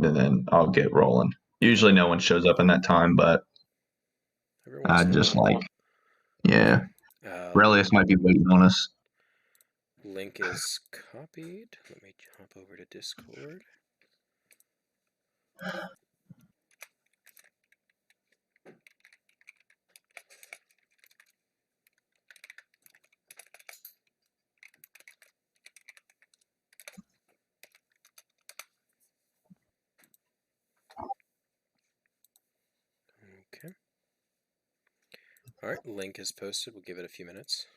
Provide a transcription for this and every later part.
and then I'll get rolling. Usually no one shows up in that time, but Every I once in a just while. yeah. Relius might be waiting on us. Link is copied. Let me hop over to Discord. Okay. All right, link is posted. We'll give it a few minutes.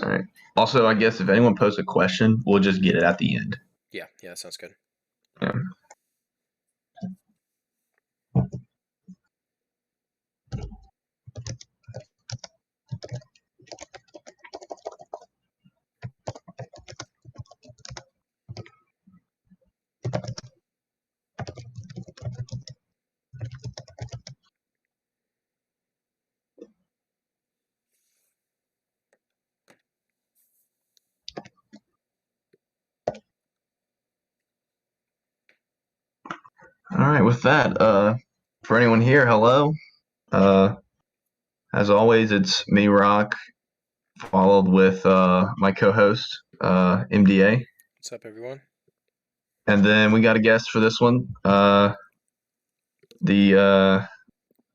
All right. Also, I guess if anyone posts a question, we'll just get it at the end. Yeah, that sounds good. Yeah. All right. With that, for anyone here, hello. As always, it's me, Rock, followed with my co-host, MDA. What's up, everyone? And then we got a guest for this one. The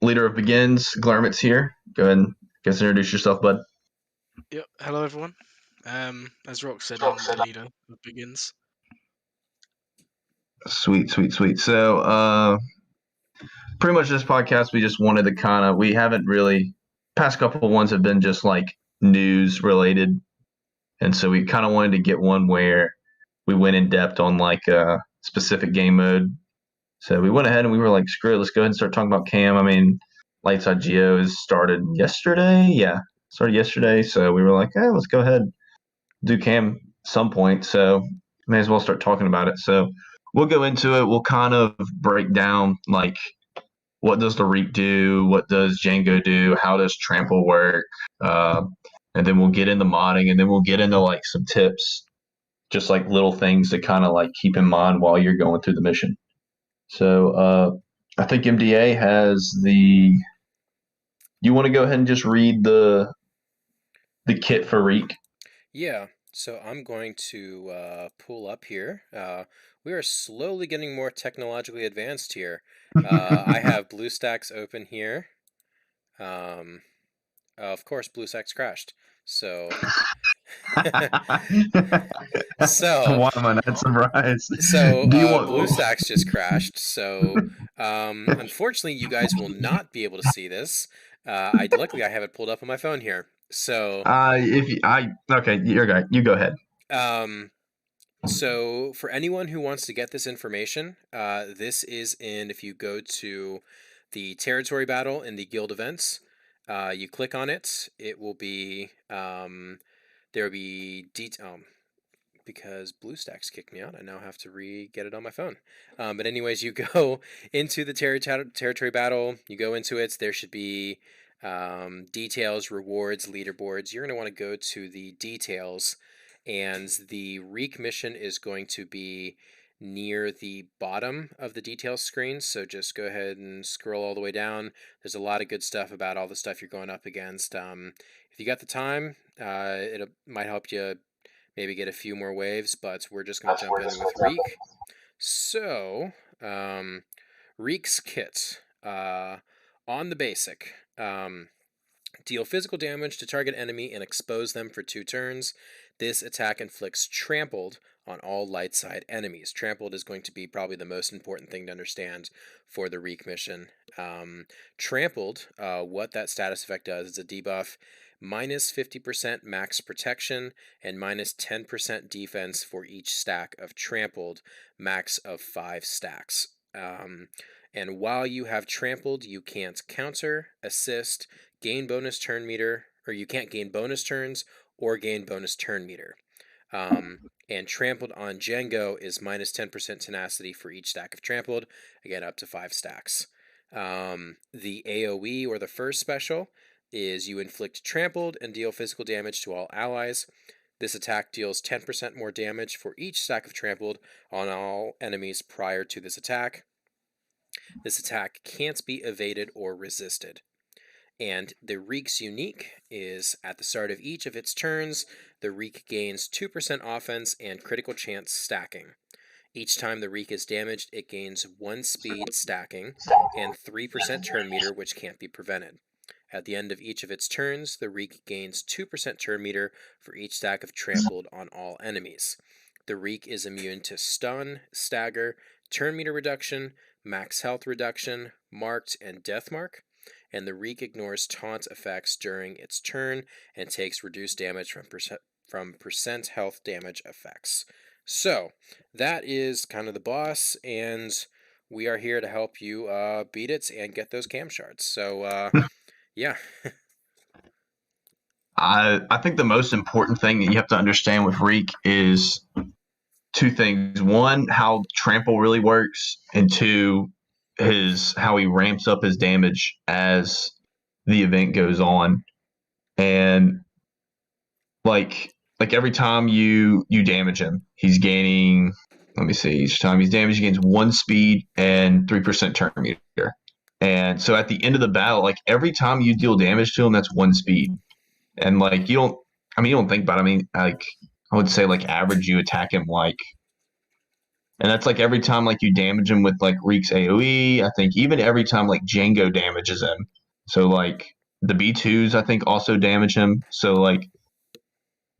leader of Begins, Glarmit's here. Go ahead and introduce yourself, bud. Yep. Hello, everyone. As Rock said, I'm the leader of Begins. Sweet. So, pretty much this podcast, we just wanted to we haven't really, past couple ones have been just like news related. And so we kind of wanted to get one where we went in depth on like a specific game mode. So we went ahead and we were like, screw it, let's go ahead and start talking about KAM. I mean, Lights Out Geos started yesterday. Yeah, started yesterday. So we were like, let's go ahead, do KAM some point. So may as well start talking about it. So we'll go into it. We'll kind of break down like what does the Reek do? What does Django do? How does Trample work? And then we'll get into modding, and then we'll get into like some tips, just like little things to kind of like keep in mind while you're going through the mission. So I think MDA has the. You want to go ahead and just read the kit for Reek? Yeah, so I'm going to pull up here. We are slowly getting more technologically advanced here. I have BlueStacks open here. Of course, BlueStacks crashed. So, Why am I not surprised? so Do you want? BlueStacks just crashed. So, unfortunately, you guys will not be able to see this. Luckily I have it pulled up on my phone here. So, Okay, you go ahead. So for anyone who wants to get this information, this is if you go to the territory battle in the guild events, you click on it, it will be, there will be because BlueStacks kicked me out, I now have to get it on my phone. But anyways, you go into the territory battle, you go into it, there should be details, rewards, leaderboards. You're going to want to go to the details, and the Reek mission is going to be near the bottom of the details screen. So just go ahead and scroll all the way down. There's a lot of good stuff about all the stuff you're going up against. If you got the time, it might help you maybe get a few more waves, but we're just going to jump in with Reek. So, Reek's kit. On the basic, deal physical damage to target enemy and expose them for 2 turns. This attack inflicts trampled on all light side enemies. Trampled is going to be probably the most important thing to understand for the Reek mission. Trampled, what that status effect does is a debuff minus 50% max protection and minus 10% defense for each stack of trampled, max of 5 stacks. And while you have trampled, you can't counter, assist, gain bonus turn meter, or you can't gain bonus turns or gain bonus turn meter. And trampled on Django is minus 10% tenacity for each stack of trampled, again up to 5 stacks. The AoE, or the first special, is you inflict trampled and deal physical damage to all allies. This attack deals 10% more damage for each stack of trampled on all enemies prior to this attack. This attack can't be evaded or resisted. And the Reek's unique is at the start of each of its turns, the Reek gains 2% offense and critical chance stacking. Each time the Reek is damaged, it gains 1 speed stacking and 3% turn meter, which can't be prevented. At the end of each of its turns, the Reek gains 2% turn meter for each stack of trampled on all enemies. The Reek is immune to stun, stagger, turn meter reduction, max health reduction, marked, and death mark. And the Reek ignores taunt effects during its turn and takes reduced damage from percent health damage effects. So, that is kind of the boss, and we are here to help you beat it and get those KAM shards. So, yeah. I think the most important thing that you have to understand with Reek is two things. One, how trample really works, and two, his how he ramps up his damage as the event goes on. And like every time you damage him, he's gaining, let me see, each time he's damaged, he gains 1 speed and 3% turn meter. And so at the end of the battle, like every time you deal damage to him, that's 1 speed. And like you don't think about it. I mean, like I would say like average you attack him like, and that's like every time like you damage him with like Reek's AoE. I think even every time like Django damages him. So like the B2s I think also damage him. So like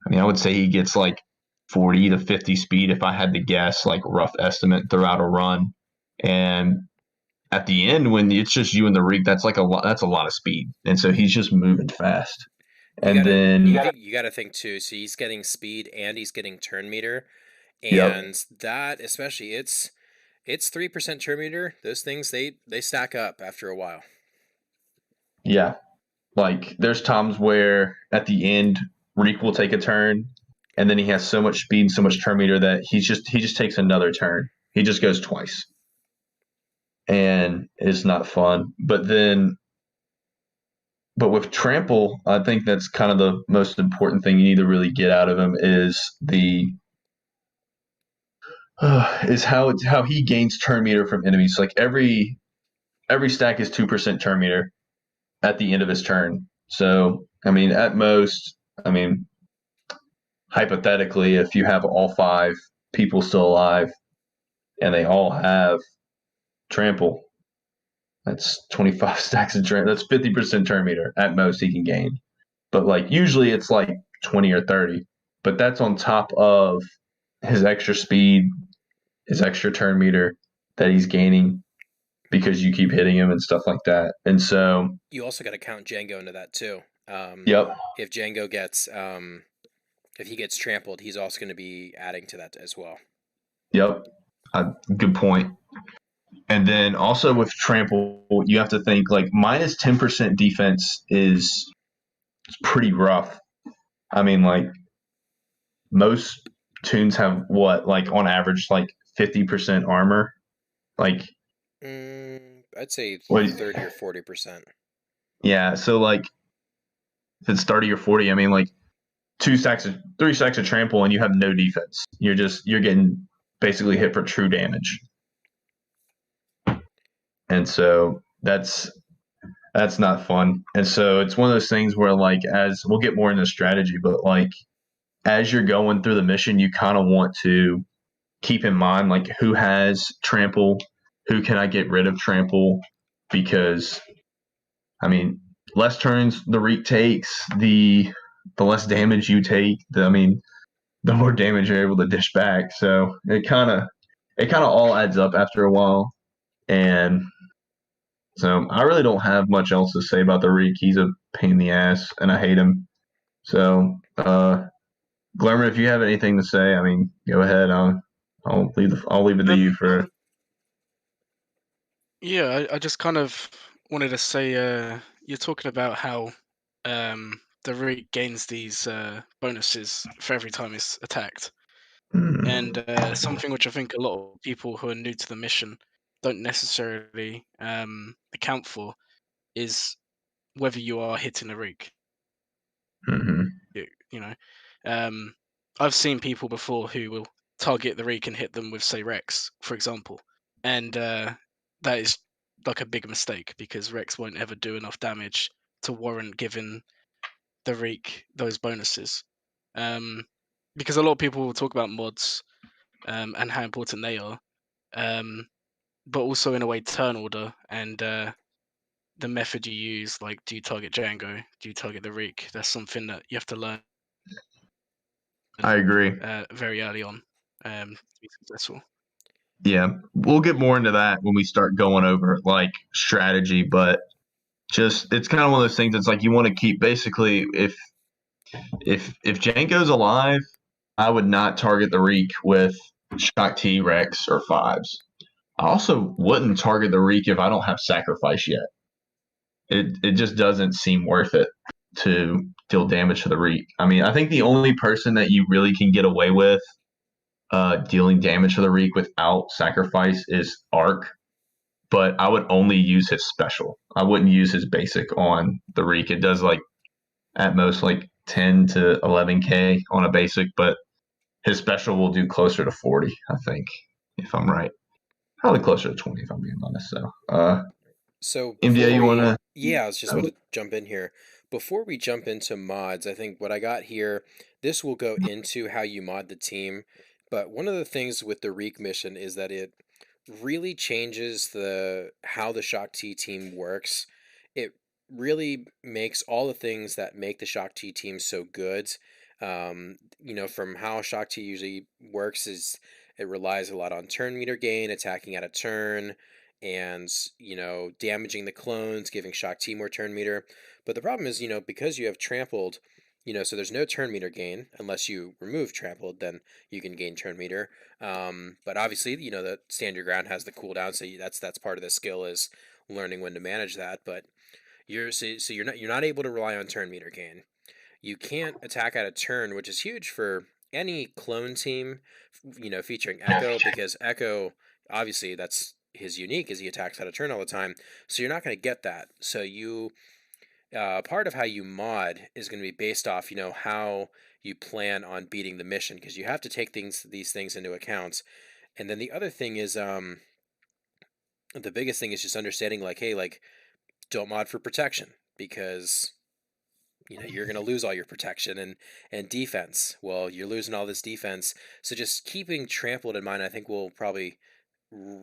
I mean I would say he gets like 40 to 50 speed if I had to guess, like rough estimate throughout a run. And at the end when it's just you and the Reek, that's like a lot. That's a lot of speed, and so he's just moving fast. You And gotta then you gotta think too. So he's getting speed and he's getting turn meter, yep, and that especially it's 3% turn meter. Those things they stack up after a while. yeah. Like there's times where at the end Reek will take a turn, and then he has so much speed and so much turn meter that he just takes another turn. He just goes twice, and it's not fun. But with trample, I think that's kind of the most important thing you need to really get out of him is the is how he gains turn meter from enemies. Like every stack is 2% turn meter at the end of his turn. So I mean, at most, I mean, hypothetically, if you have all 5 people still alive and they all have trample, that's 25 stacks of trample. That's 50% turn meter at most he can gain. But like usually it's like 20 or 30. But that's on top of his extra speed, his extra turn meter that he's gaining because you keep hitting him and stuff like that. And so, You also got to count Django into that too. yep, If Django gets if he gets trampled, he's also going to be adding to that as well. yep, good point. And then also with trample, you have to think like minus 10% defense is pretty rough. I mean, like most tunes have what, like on average, like 50% armor. Like, I'd say what? 30 or 40%. Yeah. So, like, if it's 30 or 40, I mean, like 3 stacks of trample and you have no defense. You're getting basically hit for true damage. And so that's not fun. And so it's one of those things where, like, as we'll get more into strategy, but like, as you're going through the mission, you kind of want to keep in mind like who has trample, who can I get rid of trample, because I mean, less turns the Reek takes, the less damage you take. I mean, the more damage you're able to dish back. So it kind of all adds up after a while, and so I really don't have much else to say about the Reek. He's a pain in the ass, and I hate him. So, Glerman, if you have anything to say, I mean, go ahead. I'll leave it to you for. Yeah, I just kind of wanted to say, you're talking about how the root gains these bonuses for every time it's attacked, and something which I think a lot of people who are new to the mission don't necessarily account for is whether you are hitting a root. Mm-hmm. You know, um, I've seen people before who will target the Reek and hit them with, say, Rex, for example, and that is like a big mistake, because Rex won't ever do enough damage to warrant giving the Reek those bonuses. Because a lot of people will talk about mods and how important they are, but also in a way turn order and the method you use. Like, do you target Django? Do you target the Reek? That's something that you have to learn I agree. very early on to be successful. Yeah, we'll get more into that when we start going over like strategy, but just it's kind of one of those things. It's like you want to keep basically if Django's alive, I would not target the Reek with Shock T, Rex, or fives. I also wouldn't target the Reek if I don't have sacrifice yet. It just doesn't seem worth it to deal damage to the Reek. I mean, I think the only person that you really can get away with dealing damage to the Reek without sacrifice is Arc, but I would only use his special. I wouldn't use his basic on the Reek. It does like at most like 10 to 11k on a basic, but his special will do closer to 40, I think, if I'm right. Probably closer to 20 if I'm being honest. So MDA, before you want we, to? yeah, I was just about to jump in here. Before we jump into mods, I think what I got here, this will go into how you mod the team. But one of the things with the Reek mission is that it really changes the how the Shock T team works. It really makes all the things that make the Shock T team so good. From how Shock T usually works is it relies a lot on turn meter gain, attacking at a turn, and damaging the clones, giving Shock T more turn meter. But the problem is, because you have trampled, so there's no turn meter gain unless you remove trampled, then you can gain turn meter. But obviously, the stand your ground has the cooldown, so that's part of the skill is learning when to manage that. But you're not able to rely on turn meter gain. You can't attack at a turn, which is huge for any clone team, featuring Echo, because Echo, obviously, that's his unique is he attacks at a turn all the time. So you're not going to get that. So part of how you mod is going to be based off, how you plan on beating the mission, because you have to take these things into account. And then the other thing is, the biggest thing is just understanding, like, hey, like, don't mod for protection, because you're going to lose all your protection and defense. Well, you're losing all this defense. So just keeping trampled in mind, I think we'll probably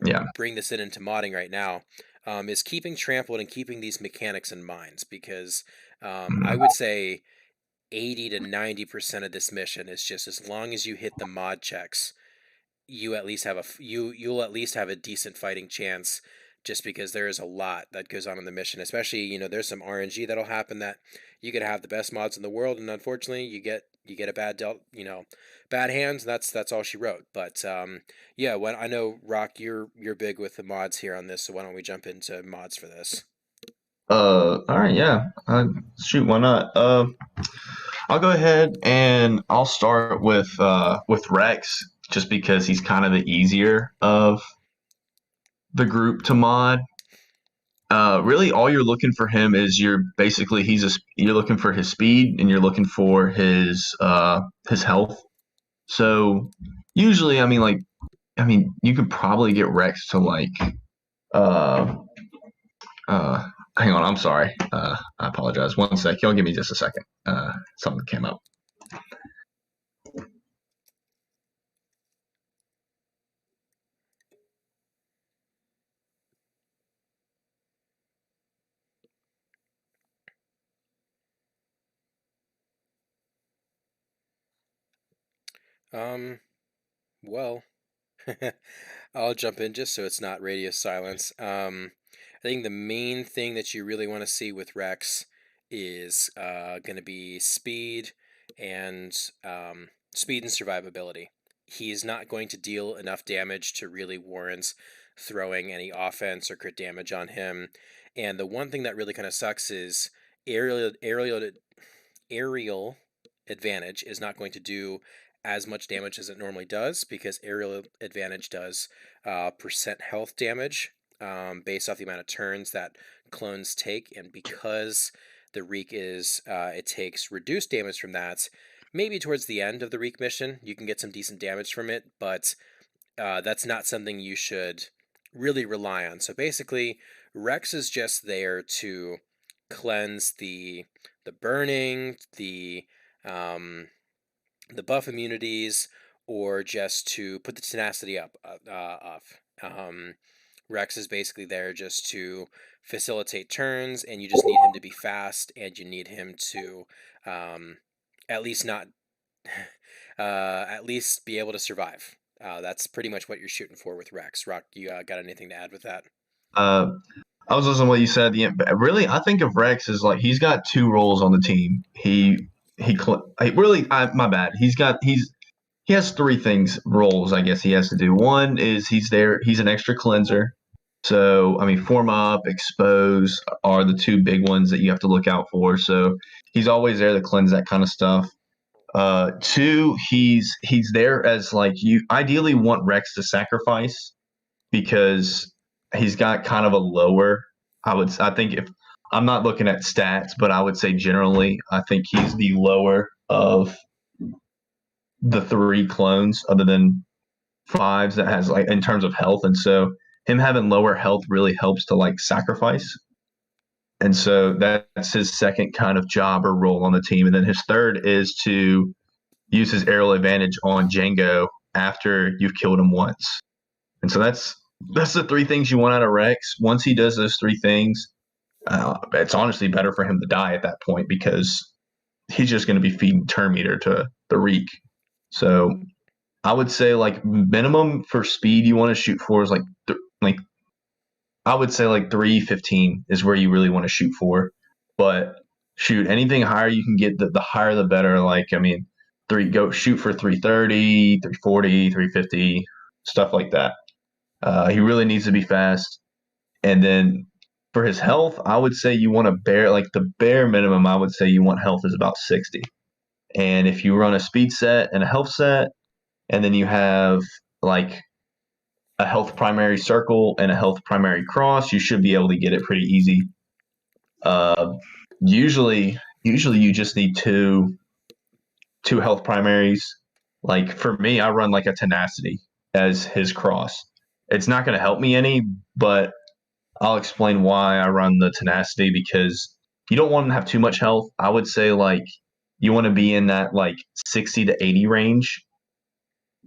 Yeah. bring this into modding right now, is keeping trampled and keeping these mechanics in mind, because I would say 80 to 90% of this mission is just as long as you hit the mod checks, you'll at least have a decent fighting chance, just because there is a lot that goes on in the mission. Especially, there's some RNG that'll happen that you could have the best mods in the world, and unfortunately you get a bad hands, and that's all she wrote. But yeah, when I know, Rock, you're big with the mods here on this, so why don't we jump into mods for this? All right, yeah. Shoot, why not? I'll go ahead and I'll start with Rex, just because he's kind of the easier of the group to mod. Really, all you're looking for him is you're looking for his speed and you're looking for his health. So usually, you could probably get Rex to like uh hang on, I'm sorry. I apologize. One sec. Y'all give me just a second. Something came up. Well, I'll jump in just so it's not radio silence. I think the main thing that you really want to see with Rex is going to be and speed and survivability. He's not going to deal enough damage to really warrant throwing any offense or crit damage on him. And the one thing that really kind of sucks is aerial advantage is not going to do as much damage as it normally does, because aerial advantage does percent health damage based off the amount of turns that clones take, and because the Reek it takes reduced damage from that. Maybe towards the end of the Reek mission you can get some decent damage from it, but that's not something you should really rely on. So basically, Rex is just there to cleanse the burning, the buff immunities, or just to put the tenacity up. Rex is basically there just to facilitate turns, and you just need him to be fast, and you need him to at least not at least be able to survive. That's pretty much what you're shooting for with Rex. Rock, you got anything to add with that? Uh, I was listening to what you said. Really, I think of Rex as like he's got two roles on the team. My bad. He has three roles, I guess he has to do. One is he's an extra cleanser. So, I mean, form up, expose are the two big ones that you have to look out for. So he's always there to cleanse that kind of stuff. Two, he's there as like you ideally want Rex to sacrifice because he's got kind of a lower. I think if I'm not looking at stats, but I would say generally, I think he's the lower of the three clones other than fives that has like in terms of health. And so him having lower health really helps to like sacrifice. And so that's his second kind of job or role on the team. And then his third is to use his aerial advantage on Django after you've killed him once. And so that's the three things you want out of Rex. Once he does those three things, it's honestly better for him to die at that point because he's just going to be feeding turn meter to the Reek. So I would say like minimum for speed you want to shoot for is like I would say like 315 is where you really want to shoot for. But shoot anything higher you can get, the higher the better. Like I mean, shoot for 330, 340, 350, stuff like that. He really needs to be fast. And then for his health, I would say you want the bare minimum. I would say you want health is about 60. And if you run a speed set and a health set, and then you have like a health primary circle and a health primary cross, you should be able to get it pretty easy. Usually you just need two health primaries. Like for me, I run like a tenacity as his cross. It's not going to help me any, but I'll explain why I run the tenacity because you don't want to have too much health. I would say like you want to be in that like 60 to 80 range.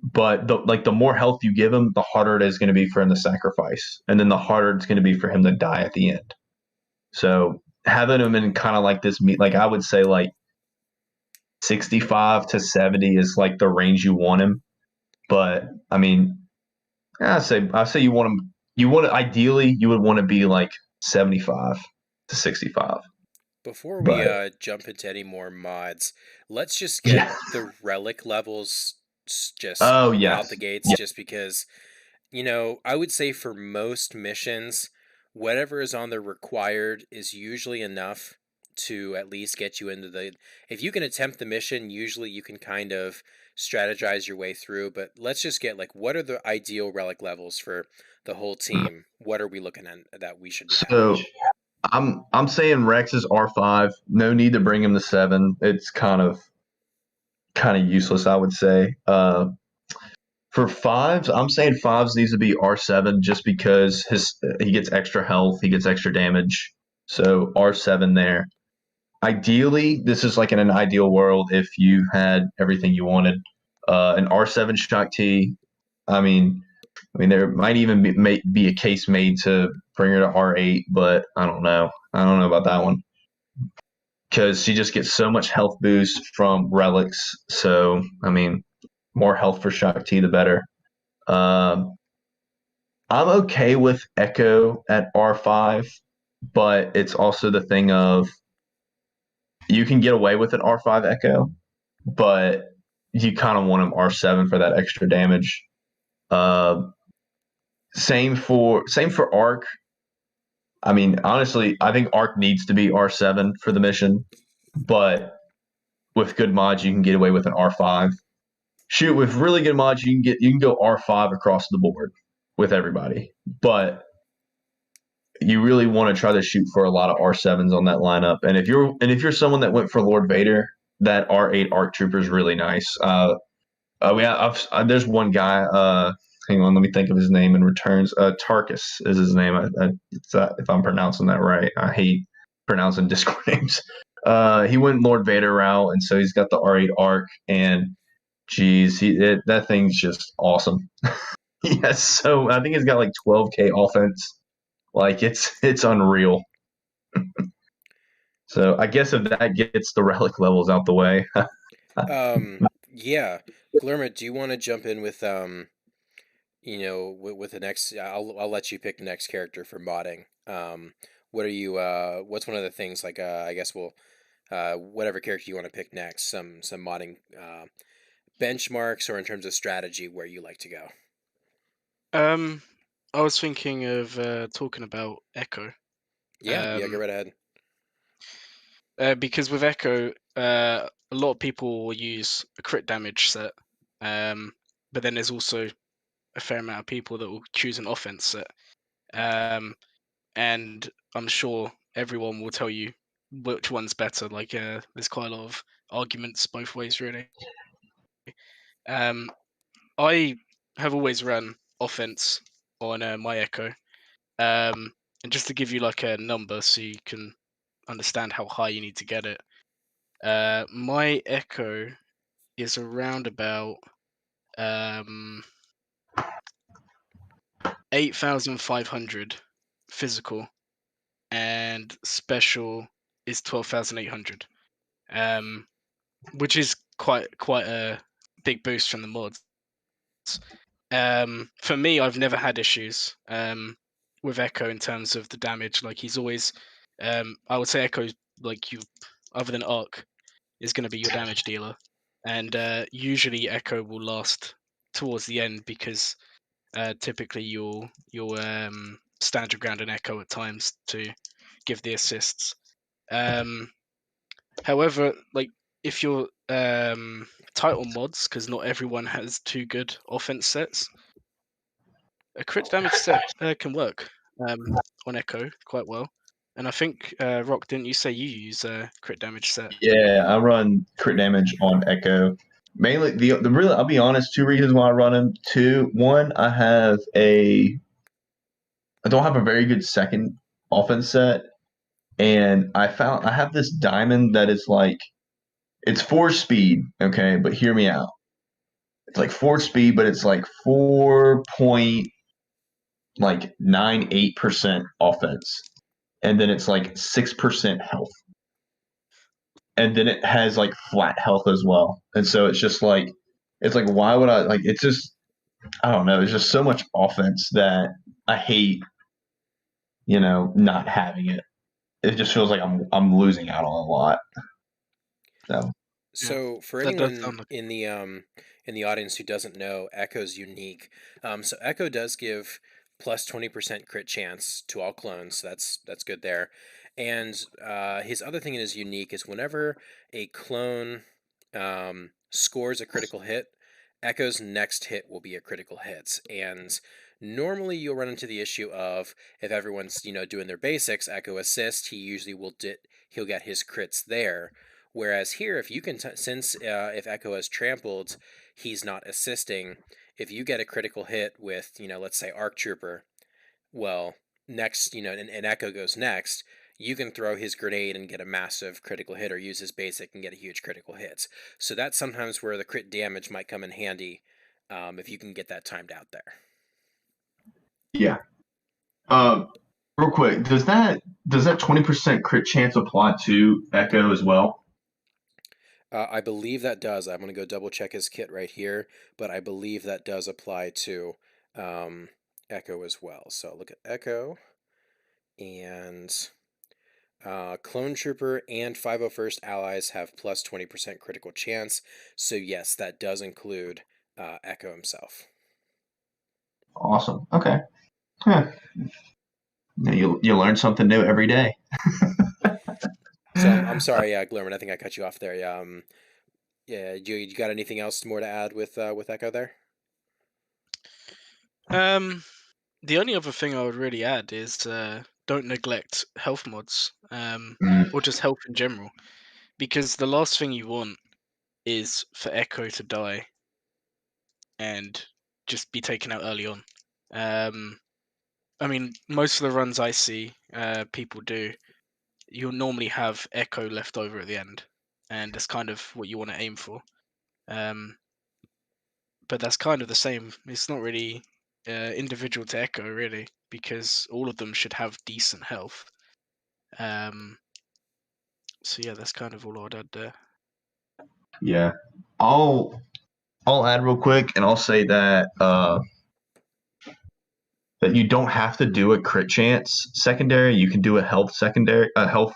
But the more health you give him, the harder it is going to be for him to sacrifice, and then the harder it's going to be for him to die at the end. So having him in kind of like this, like I would say like 65 to 70 is like the range you want him. But I mean, I say you want him. Ideally you would want to be like 75 to 65. Before we But jump into any more mods, let's just get yeah. the relic levels just Oh out the yes. gates, Yeah. just because, I would say for most missions, whatever is on the required is usually enough to at least get you into the. If you can attempt the mission, usually you can kind of strategize your way through, but let's just get like what are the ideal relic levels for the whole team? What are we looking at that we should be having? So I'm saying Rex is R5. No need to bring him to 7. It's kind of useless, I would say. For fives, I'm saying fives needs to be R7 just because he gets extra health, he gets extra damage. So R7 there. Ideally, this is like in an ideal world if you had everything you wanted. An R7 Shock T. There might even be a case made to bring her to R8, but I don't know. I don't know about that one because she just gets so much health boost from relics. So more health for Shock T, the better. Um, I'm okay with Echo at R5, but it's also the thing of you can get away with an R5 Echo, but you kind of want him R7 for that extra damage. Uh, same for Arc. Honestly, I think Arc needs to be R7 for the mission, but with good mods, you can get away with an R5. Shoot, with really good mods, you can go R5 across the board with everybody, but you really want to try to shoot for a lot of R7s on that lineup. And if you're someone that went for Lord Vader, that R8 Arc Trooper is really nice. There's one guy. hang on, let me think of his name in returns. Tarkus is his name. If I'm pronouncing that right. I hate pronouncing Discord names. He went Lord Vader route, and so he's got the R8 arc, and geez, that thing's just awesome. Yes, so I think he's got like 12K offense. Like it's unreal. So I guess if that gets the relic levels out the way. Yeah, Glermit, do you want to jump in with with the next? I'll let you pick the next character for modding. What are you? What's one of the things like? I guess we'll whatever character you want to pick next. Some modding benchmarks or in terms of strategy where you like to go. I was thinking of talking about Echo. Yeah, go right ahead. Because with Echo, a lot of people will use a crit damage set, but then there's also a fair amount of people that will choose an offense set. And I'm sure everyone will tell you which one's better. Like, there's quite a lot of arguments both ways, really. I have always run offense on my Echo. And just to give you like a number so you can understand how high you need to get it. My Echo is around about 8,500 physical, and special is 12,800. Which is quite a big boost from the mods. For me, I've never had issues with Echo in terms of the damage. Like he's always, I would say Echo, like you, other than Arc, is going to be your damage dealer, and usually Echo will last towards the end because typically you'll stand your ground and Echo at times to give the assists. However, like if you're tight on mods, because not everyone has two good offense sets, a crit damage set can work on Echo quite well. And I think Rock, didn't you say you use a crit damage set? Yeah, I run crit damage on Echo. Mainly the really, I'll be honest, two reasons why I run him. One, I don't have a very good second offense set, and I have this diamond that is like it's 4 speed, okay, but hear me out. It's like 4 speed, but it's like 4.98% offense, and then it's like 6% health, and then it has like flat health as well. And so it's like why would I like? It's just I don't know. There's just so much offense that I hate, not having it. It just feels like I'm losing out on a lot. So Yeah, So for that does anyone sound like in the audience who doesn't know, Echo's unique. So Echo does give plus 20% crit chance to all clones. So that's good there. And his other thing that is unique is whenever a clone scores a critical hit, Echo's next hit will be a critical hit. And normally you'll run into the issue of if everyone's doing their basics, Echo assist, he'll get his crits there. Whereas here, if you can, since if Echo has trampled, he's not assisting. If you get a critical hit with, let's say Arc Trooper, well, next, and Echo goes next, you can throw his grenade and get a massive critical hit, or use his basic and get a huge critical hit. So that's sometimes where the crit damage might come in handy, if you can get that timed out there. yeah. Real quick, does that 20% crit chance apply to Echo as well? I believe that does. I'm going to go double check his kit right here, but I believe that does apply to Echo as well. So look at Echo, and Clone Trooper and 501st allies have plus 20% critical chance. So yes, that does include Echo himself. Awesome. Okay. Huh. You learn something new every day. So I'm sorry, Glerman, I think I cut you off there. Yeah, you got anything else more to add with Echo there? The only other thing I would really add is don't neglect health mods, or just health in general, because the last thing you want is for Echo to die and just be taken out early on. I mean, most of the runs I see people do, you'll normally have Echo left over at the end, and that's kind of what you want to aim for. But that's kind of the same. It's not really individual to Echo, really, because all of them should have decent health. So yeah, that's kind of all I'd add there. Yeah, I'll add real quick, and I'll say that that you don't have to do a crit chance secondary. You can do a health secondary, a health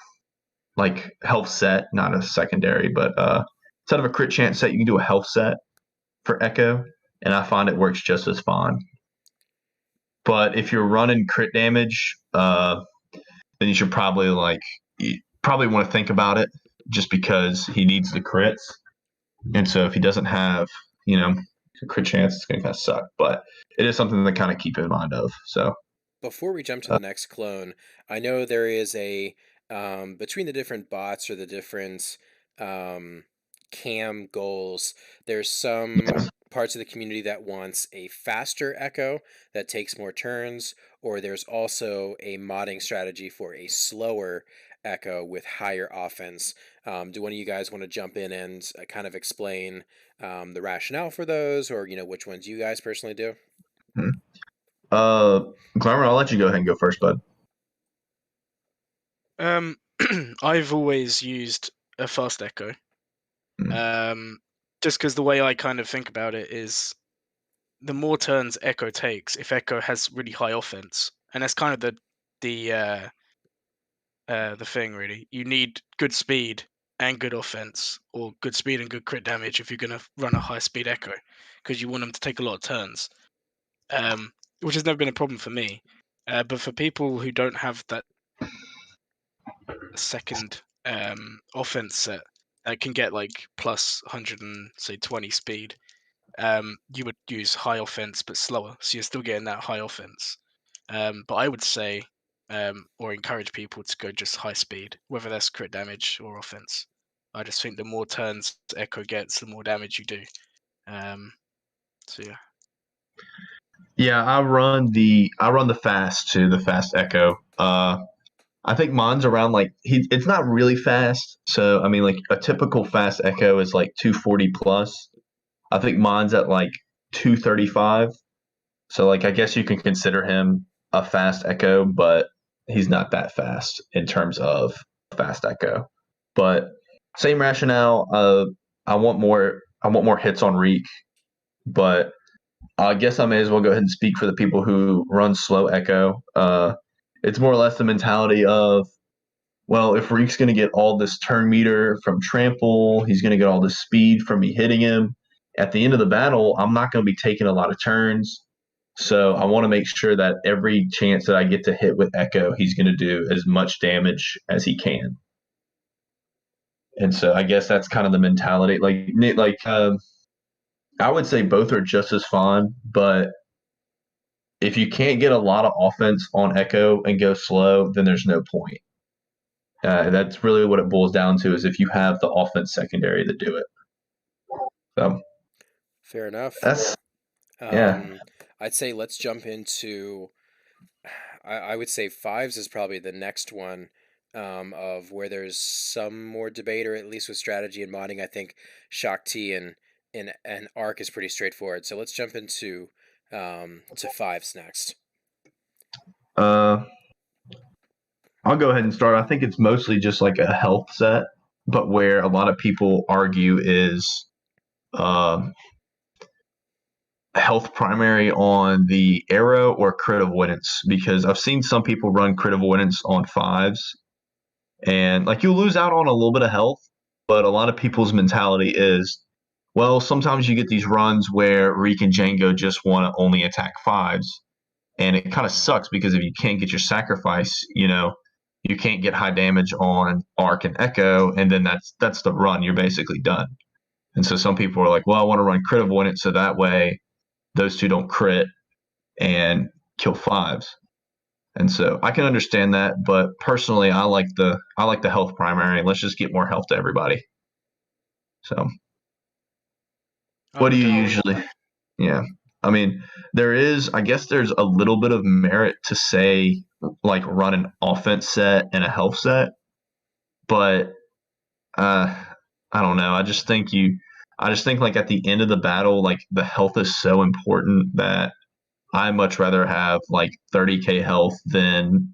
set, not a secondary, but instead of a crit chance set, you can do a health set for Echo, and I find it works just as fine. But if you're running crit damage, then you should probably want to think about it, just because he needs the crits, and so if he doesn't have a crit chance, it's gonna kind of suck. But it is something to kind of keep in mind of. So Before we jump to the next clone, I know there is a between the different bots or the different KAM goals, there's some parts of the community that wants a faster Echo that takes more turns, or there's also a modding strategy for a slower Echo with higher offense. Do one of you guys want to jump in and kind of explain the rationale for those, or which ones you guys personally do? Glamour, I'll let you go ahead and go first, bud. I've always used a fast Echo. Just because the way I kind of think about it is, the more turns Echo takes, if Echo has really high offense, and that's kind of the thing really. You need good speed and good offense, or good speed and good crit damage if you're going to run a high speed Echo, because you want them to take a lot of turns. Which has never been a problem for me. But for people who don't have that second offense set that can get like plus 120 speed, you would use high offense but slower, so you're still getting that high offense. But I would say, or encourage people to go just high speed, whether that's crit damage or offense. I just think the more turns Echo gets, the more damage you do. So yeah. Yeah, I run the fast too, the fast Echo. I think mine's around it's not really fast. So I mean, like a typical fast Echo is like 240 plus. I think mine's at like 235. So like I guess you can consider him a fast Echo, but he's not that fast in terms of fast Echo. But same rationale. I want more hits on Reek, but I guess I may as well go ahead and speak for the people who run slow Echo. It's more or less the mentality of, well, if Reek's going to get all this turn meter from trample, he's going to get all this speed from me hitting him. At the end of the battle, I'm not going to be taking a lot of turns. So I want to make sure that every chance that I get to hit with Echo, he's going to do as much damage as he can. And so I guess that's kind of the mentality. I would say both are just as fun, but if you can't get a lot of offense on Echo and go slow, then there's no point. That's really what it boils down to, is if you have the offense secondary to do it. So Fair enough. Yeah. I'd say let's jump into. I would say fives is probably the next one, of where there's some more debate, or at least with strategy and modding. I think Shakti and Arc is pretty straightforward. So let's jump into to fives next. I'll go ahead and start. I think it's mostly just like a health set, but where a lot of people argue is health primary on the arrow or crit avoidance, because I've seen some people run crit avoidance on fives, and like you lose out on a little bit of health, but a lot of people's mentality is, well, sometimes you get these runs where Reek and Django just want to only attack fives, and it kind of sucks because if you can't get your sacrifice, you can't get high damage on Arc and Echo, and then that's the run. You're basically done. And so some people are like, well, I want to run crit avoidance so that way those two don't crit and kill fives. And so I can understand that, but personally, I like the health primary. Let's just get more health to everybody. So, what do you usually? Yeah. I mean, I guess there's a little bit of merit to say, like, run an offense set and a health set, but uh, I don't know. I just think like at the end of the battle, like the health is so important that I much rather have like 30K health than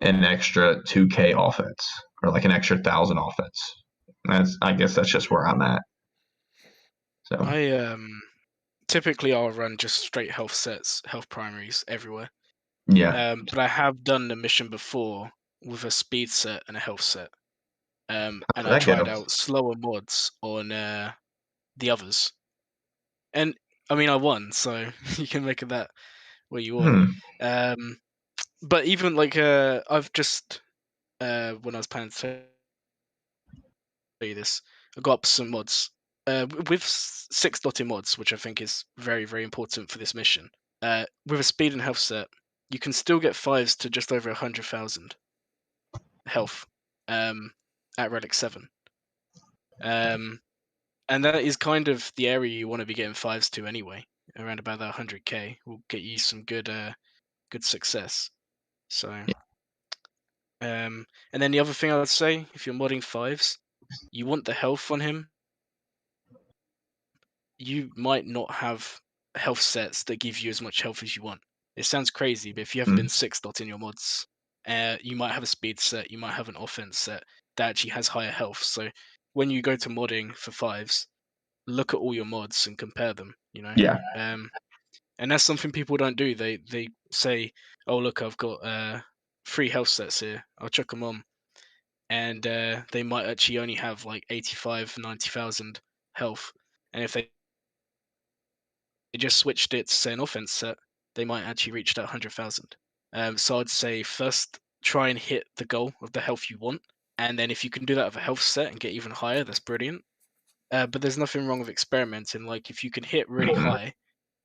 an extra 2K offense or like an extra 1,000 offense. I guess that's just where I'm at. So I typically I'll run just straight health sets, health primaries everywhere. yeah, But I have done the mission before with a speed set and a health set. And I that tried goes. out slower mods on the others. And I mean I won, so you can make of that what you want. Hmm. Um but even like I've just when I was planning to tell you this, I got up some mods. With 6 dotted mods, which I think is very, very important for this mission. With a speed and health set, you can still get fives to just over 100,000 health at Relic 7. Um, and that is kind of the area you want to be getting fives to anyway. Around about that 100k will get you some good success. So, and then the other thing I would say, if you're modding fives, you want the health on him. You might not have health sets that give you as much health as you want. It sounds crazy, but if you haven't Hmm. been 6 dotting your mods, you might have a speed set, you might have an offense set that actually has higher health. So when you go to modding for fives, look at all your mods and compare them. Yeah. And that's something people don't do. They say, "Oh, look, I've got 3 health sets here. I'll chuck them on," and they might actually only have like 85, 90,000 health. And if they just switched it to say an offense set, they might actually reach that 100,000. So I'd say first try and hit the goal of the health you want, and then if you can do that with a health set and get even higher, that's brilliant. But there's nothing wrong with experimenting. Like if you can hit really Hmm. high,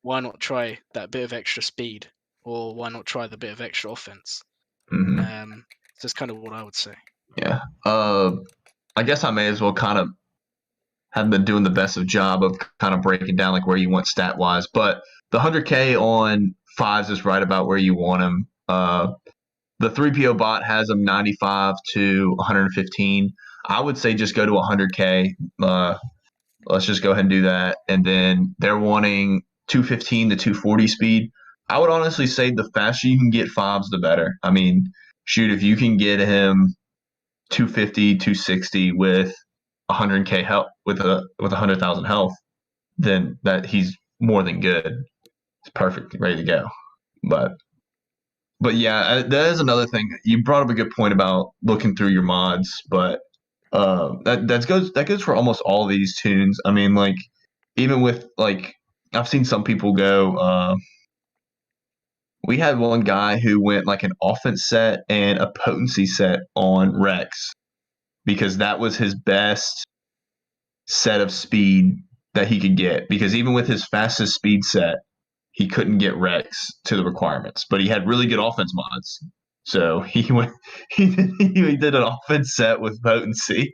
why not try that bit of extra speed, or why not try the bit of extra offense? Hmm. So that's kind of what I would say. Yeah. I guess I may as well kind of have been doing the best of job of kind of breaking down like where you want stat wise, but the 100K on fives is right about where you want them. The 3PO bot has them 95 to 115. I would say just go to 100K. Let's just go ahead and do that. And then they're wanting 215 to 240 speed. I would honestly say the faster you can get fobs, the better. I mean, shoot, if you can get him 250, 260 with 100K health, with 100,000 health, then that he's more than good. It's perfect, ready to go. But yeah, that is another thing. You brought up a good point about looking through your mods, but that goes for almost all these tunes. I mean, like even with like I've seen some people go. We had one guy who went like an offense set and a potency set on Rex because that was his best set of speed that he could get. Because even with his fastest speed set, he couldn't get Rex to the requirements, but he had really good offense mods. So he went, he did an offense set with potency.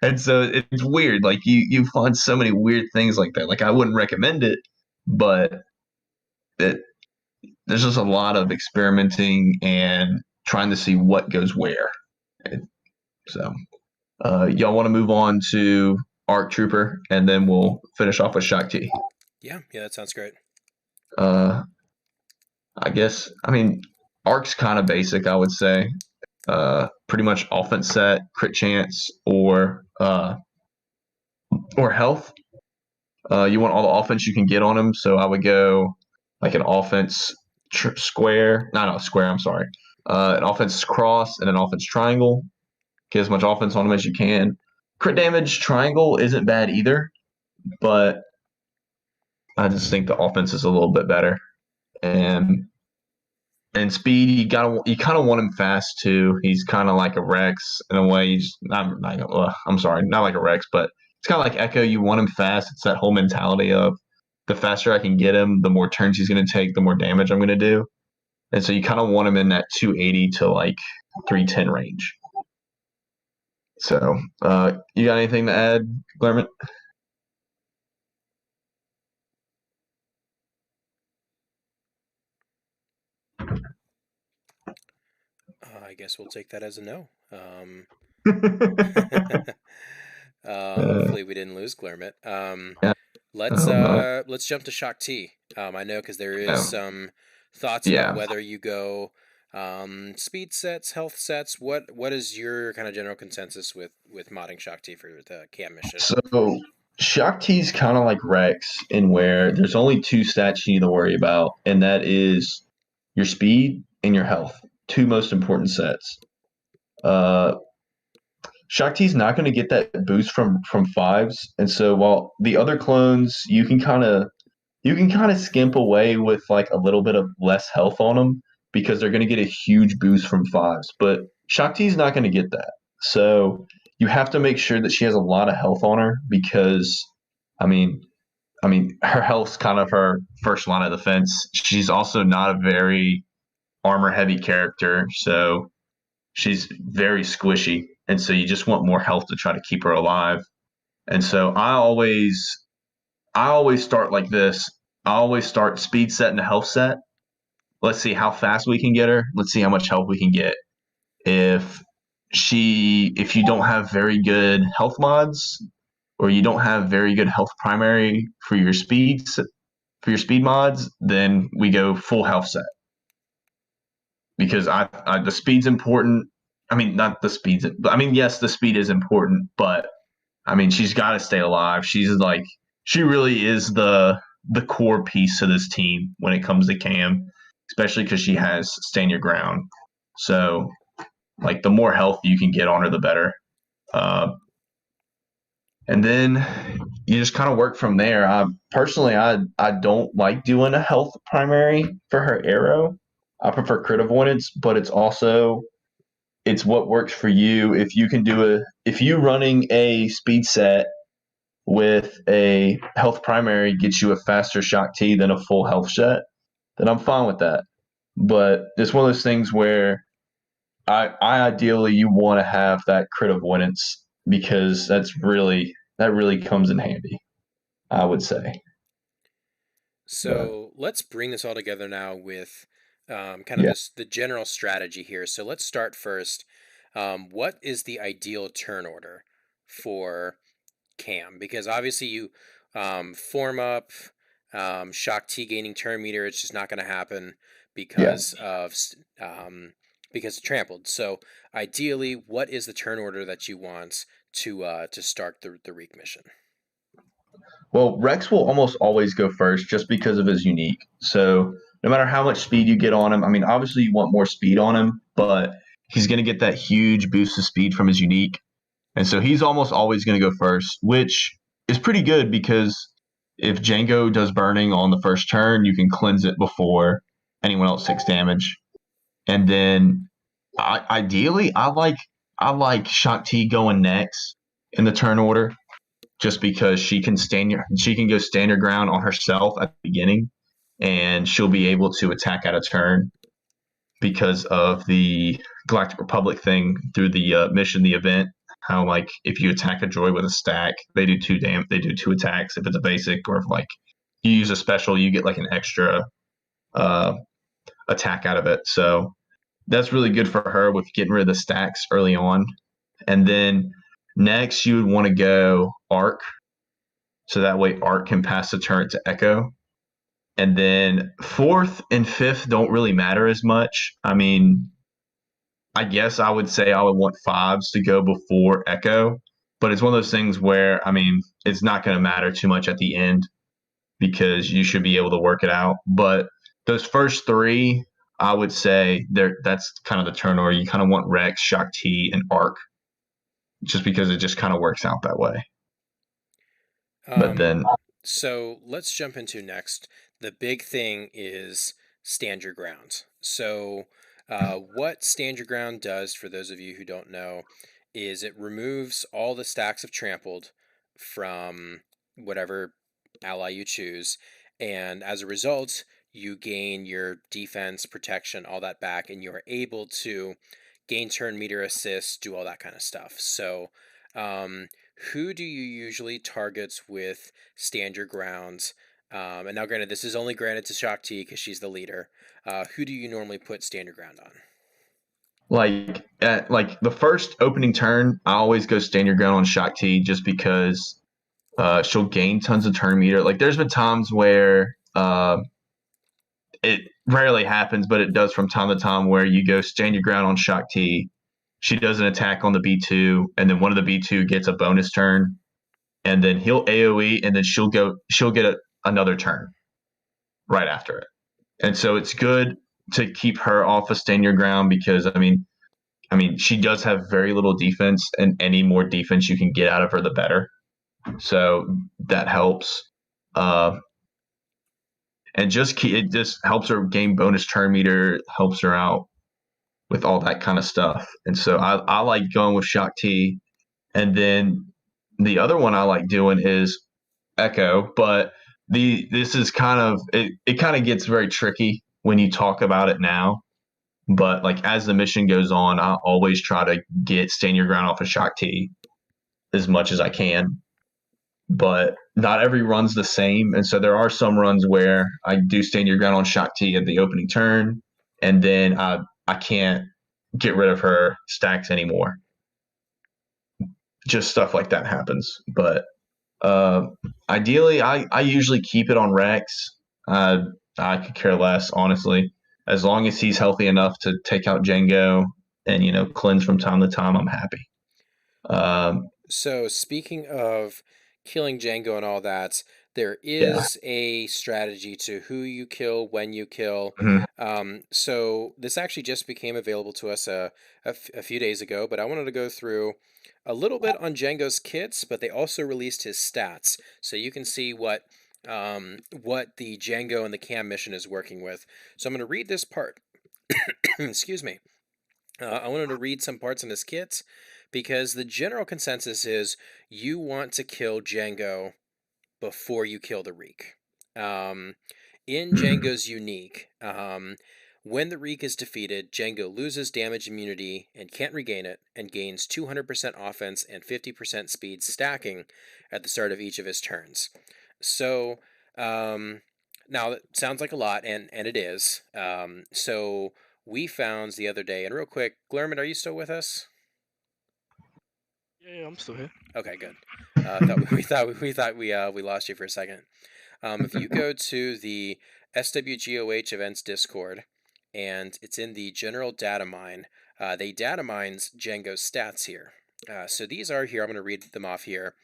And so it's weird. Like you find so many weird things like that. Like I wouldn't recommend it, but it, there's just a lot of experimenting and trying to see what goes where. And so y'all want to move on to Arc Trooper, and then we'll finish off with Shakti. Yeah, that sounds great. Uh, I guess I mean Arc's kind of basic. I would say pretty much offense set, crit chance, or health. You want all the offense you can get on him, so I would go like an offense square, not square. I'm sorry, an offense cross and an offense triangle. Get as much offense on him as you can. Crit damage triangle isn't bad either, but I just think the offense is a little bit better. And speed, you kind of want him fast too. He's kind of like a Rex in a way. I'm sorry, not like a Rex, but it's kind of like Echo. You want him fast. It's that whole mentality of the faster I can get him, the more turns he's going to take, the more damage I'm going to do. And so you kind of want him in that 280 to like 310 range. So you got anything to add, Claremont? I guess we'll take that as a no. Uh, Hopefully we didn't lose Glermit. yeah, Let's oh my, uh let's jump to Shock T. I know because there is yeah, some thoughts about yeah. whether you go speed sets, health sets. What is your kind of general consensus with modding Shock T for the KAM mission? So Shock T's kind of like Rex in where there's only two stats you need to worry about, and that is your speed and your health. Two most important sets. Uh, Shock T's not going to get that boost from fives, and so while the other clones you can kind of skimp away with like a little bit of less health on them because they're going to get a huge boost from fives. But Shock T's not going to get that. So you have to make sure that she has a lot of health on her because, I mean, her health's kind of her first line of defense. She's also not a very armor heavy character, so she's very squishy, and so you just want more health to try to keep her alive. And so I always start like this. I always start speed set and health set. Let's see how fast we can get her. Let's see how much help we can get. If if you don't have very good health mods or you don't have very good health primary for your speed mods, then we go full health set because the speed's important. I mean, not the speed's. I mean, yes, the speed is important, but I mean, she's got to stay alive. She really is the core piece to this team when it comes to Cam, especially because she has stand your ground. So, like, the more health you can get on her, the better. Uh, and then you just kind of work from there. Personally, I don't like doing a health primary for her arrow. I prefer crit avoidance, but it's what works for you. If you running a speed set with a health primary gets you a faster shock T than a full health set, then I'm fine with that. But it's one of those things where I ideally you want to have that crit avoidance because that really comes in handy, I would say. But So let's bring this all together now with kind of yeah. this the general strategy here. So let's start first. What is the ideal turn order for KAM? Because obviously you form up Shock T gaining turn meter. It's just not going to happen Yeah. because of because of trampled. So ideally, what is the turn order that you want to start the Reek mission? Well, Rex will almost always go first just because of his unique. So no matter how much speed you get on him, I mean, obviously you want more speed on him, but he's going to get that huge boost of speed from his unique. And so he's almost always going to go first, which is pretty good because if Django does burning on the first turn, you can cleanse it before anyone else takes damage. And then ideally, I like Shock T going next in the turn order just because she can go stand her ground on herself at the beginning and she'll be able to attack at a turn because of the Galactic Republic thing through the mission, the event. How like if you attack a droid with a stack, they do two attacks if it's a basic, or if like you use a special, you get like an extra uh, attack out of it. So that's really good for her with getting rid of the stacks early on. And then next you would want to go arc, so that way arc can pass the turret to Echo. And then fourth and fifth don't really matter as much. I mean, I guess I would say I would want fives to go before Echo, but it's one of those things where I mean it's not going to matter too much at the end because you should be able to work it out. But those first three, I would say that's kind of the turn order. You kind of want Rex, Shock T, and Arc, just because it just kind of works out that way. But Um, then so let's jump into next. The big thing is stand your ground. So, what stand your ground does, for those of you who don't know, is it removes all the stacks of trampled from whatever ally you choose, and as a result, you gain your defense, protection, all that back, and you are able to gain turn meter assist, do all that kind of stuff. So, um, who do you usually target with stand your grounds? And now, granted, this is only granted to Shock T because she's the leader. Who do you normally put stand your ground on? like at like the first opening turn, I always go stand your ground on Shakti just because she'll gain tons of turn meter. Like there's been times where it rarely happens, but it does from time to time where you go stand your ground on Shakti. She does an attack on the B2, and then one of the B2 gets a bonus turn, and then he'll AoE, and then she'll get another turn right after it. And so it's good to keep her off of stand your ground because I mean she does have very little defense, and any more defense you can get out of her, the better. So that helps. Uh, and it just helps her gain bonus turn meter, helps her out with all that kind of stuff. And so I like going with Shakti. And then the other one I like doing is Echo, but this is kind of it kind of gets very tricky when you talk about it now. But like as the mission goes on, I always try to get stand your ground off of Shakti as much as I can. But not every run's the same. And so there are some runs where I do stand your ground on Shakti at the opening turn, and then I can't get rid of her stacks anymore. Just stuff like that happens. But ideally, I usually keep it on Rex. I could care less, honestly. As long as he's healthy enough to take out Django and cleanse from time to time, I'm happy. So speaking of killing Django and all that, there Yeah. is a strategy to who you kill, when you kill. Mhm. So this actually just became available to us a few days ago, but I wanted to go through a little bit on Django's kits, but they also released his stats, so you can see what the Django and the KAM mission is working with. So I'm going to read this part. Excuse me. I wanted to read some parts in his kit because the general consensus is you want to kill Django before you kill the Reek. In Django's unique, when the Reek is defeated, Django loses damage immunity and can't regain it, and gains 200% offense and 50% speed stacking at the start of each of his turns. So, now that sounds like a lot, and it is. So we found the other day, and real quick, Glerman, are you still with us? Yeah, I'm still here. Okay, good. We lost you for a second. If you go to the SWGOH events Discord, and it's in the general data mine, they data mines Django's stats here. So these are here. I'm going to read them off here.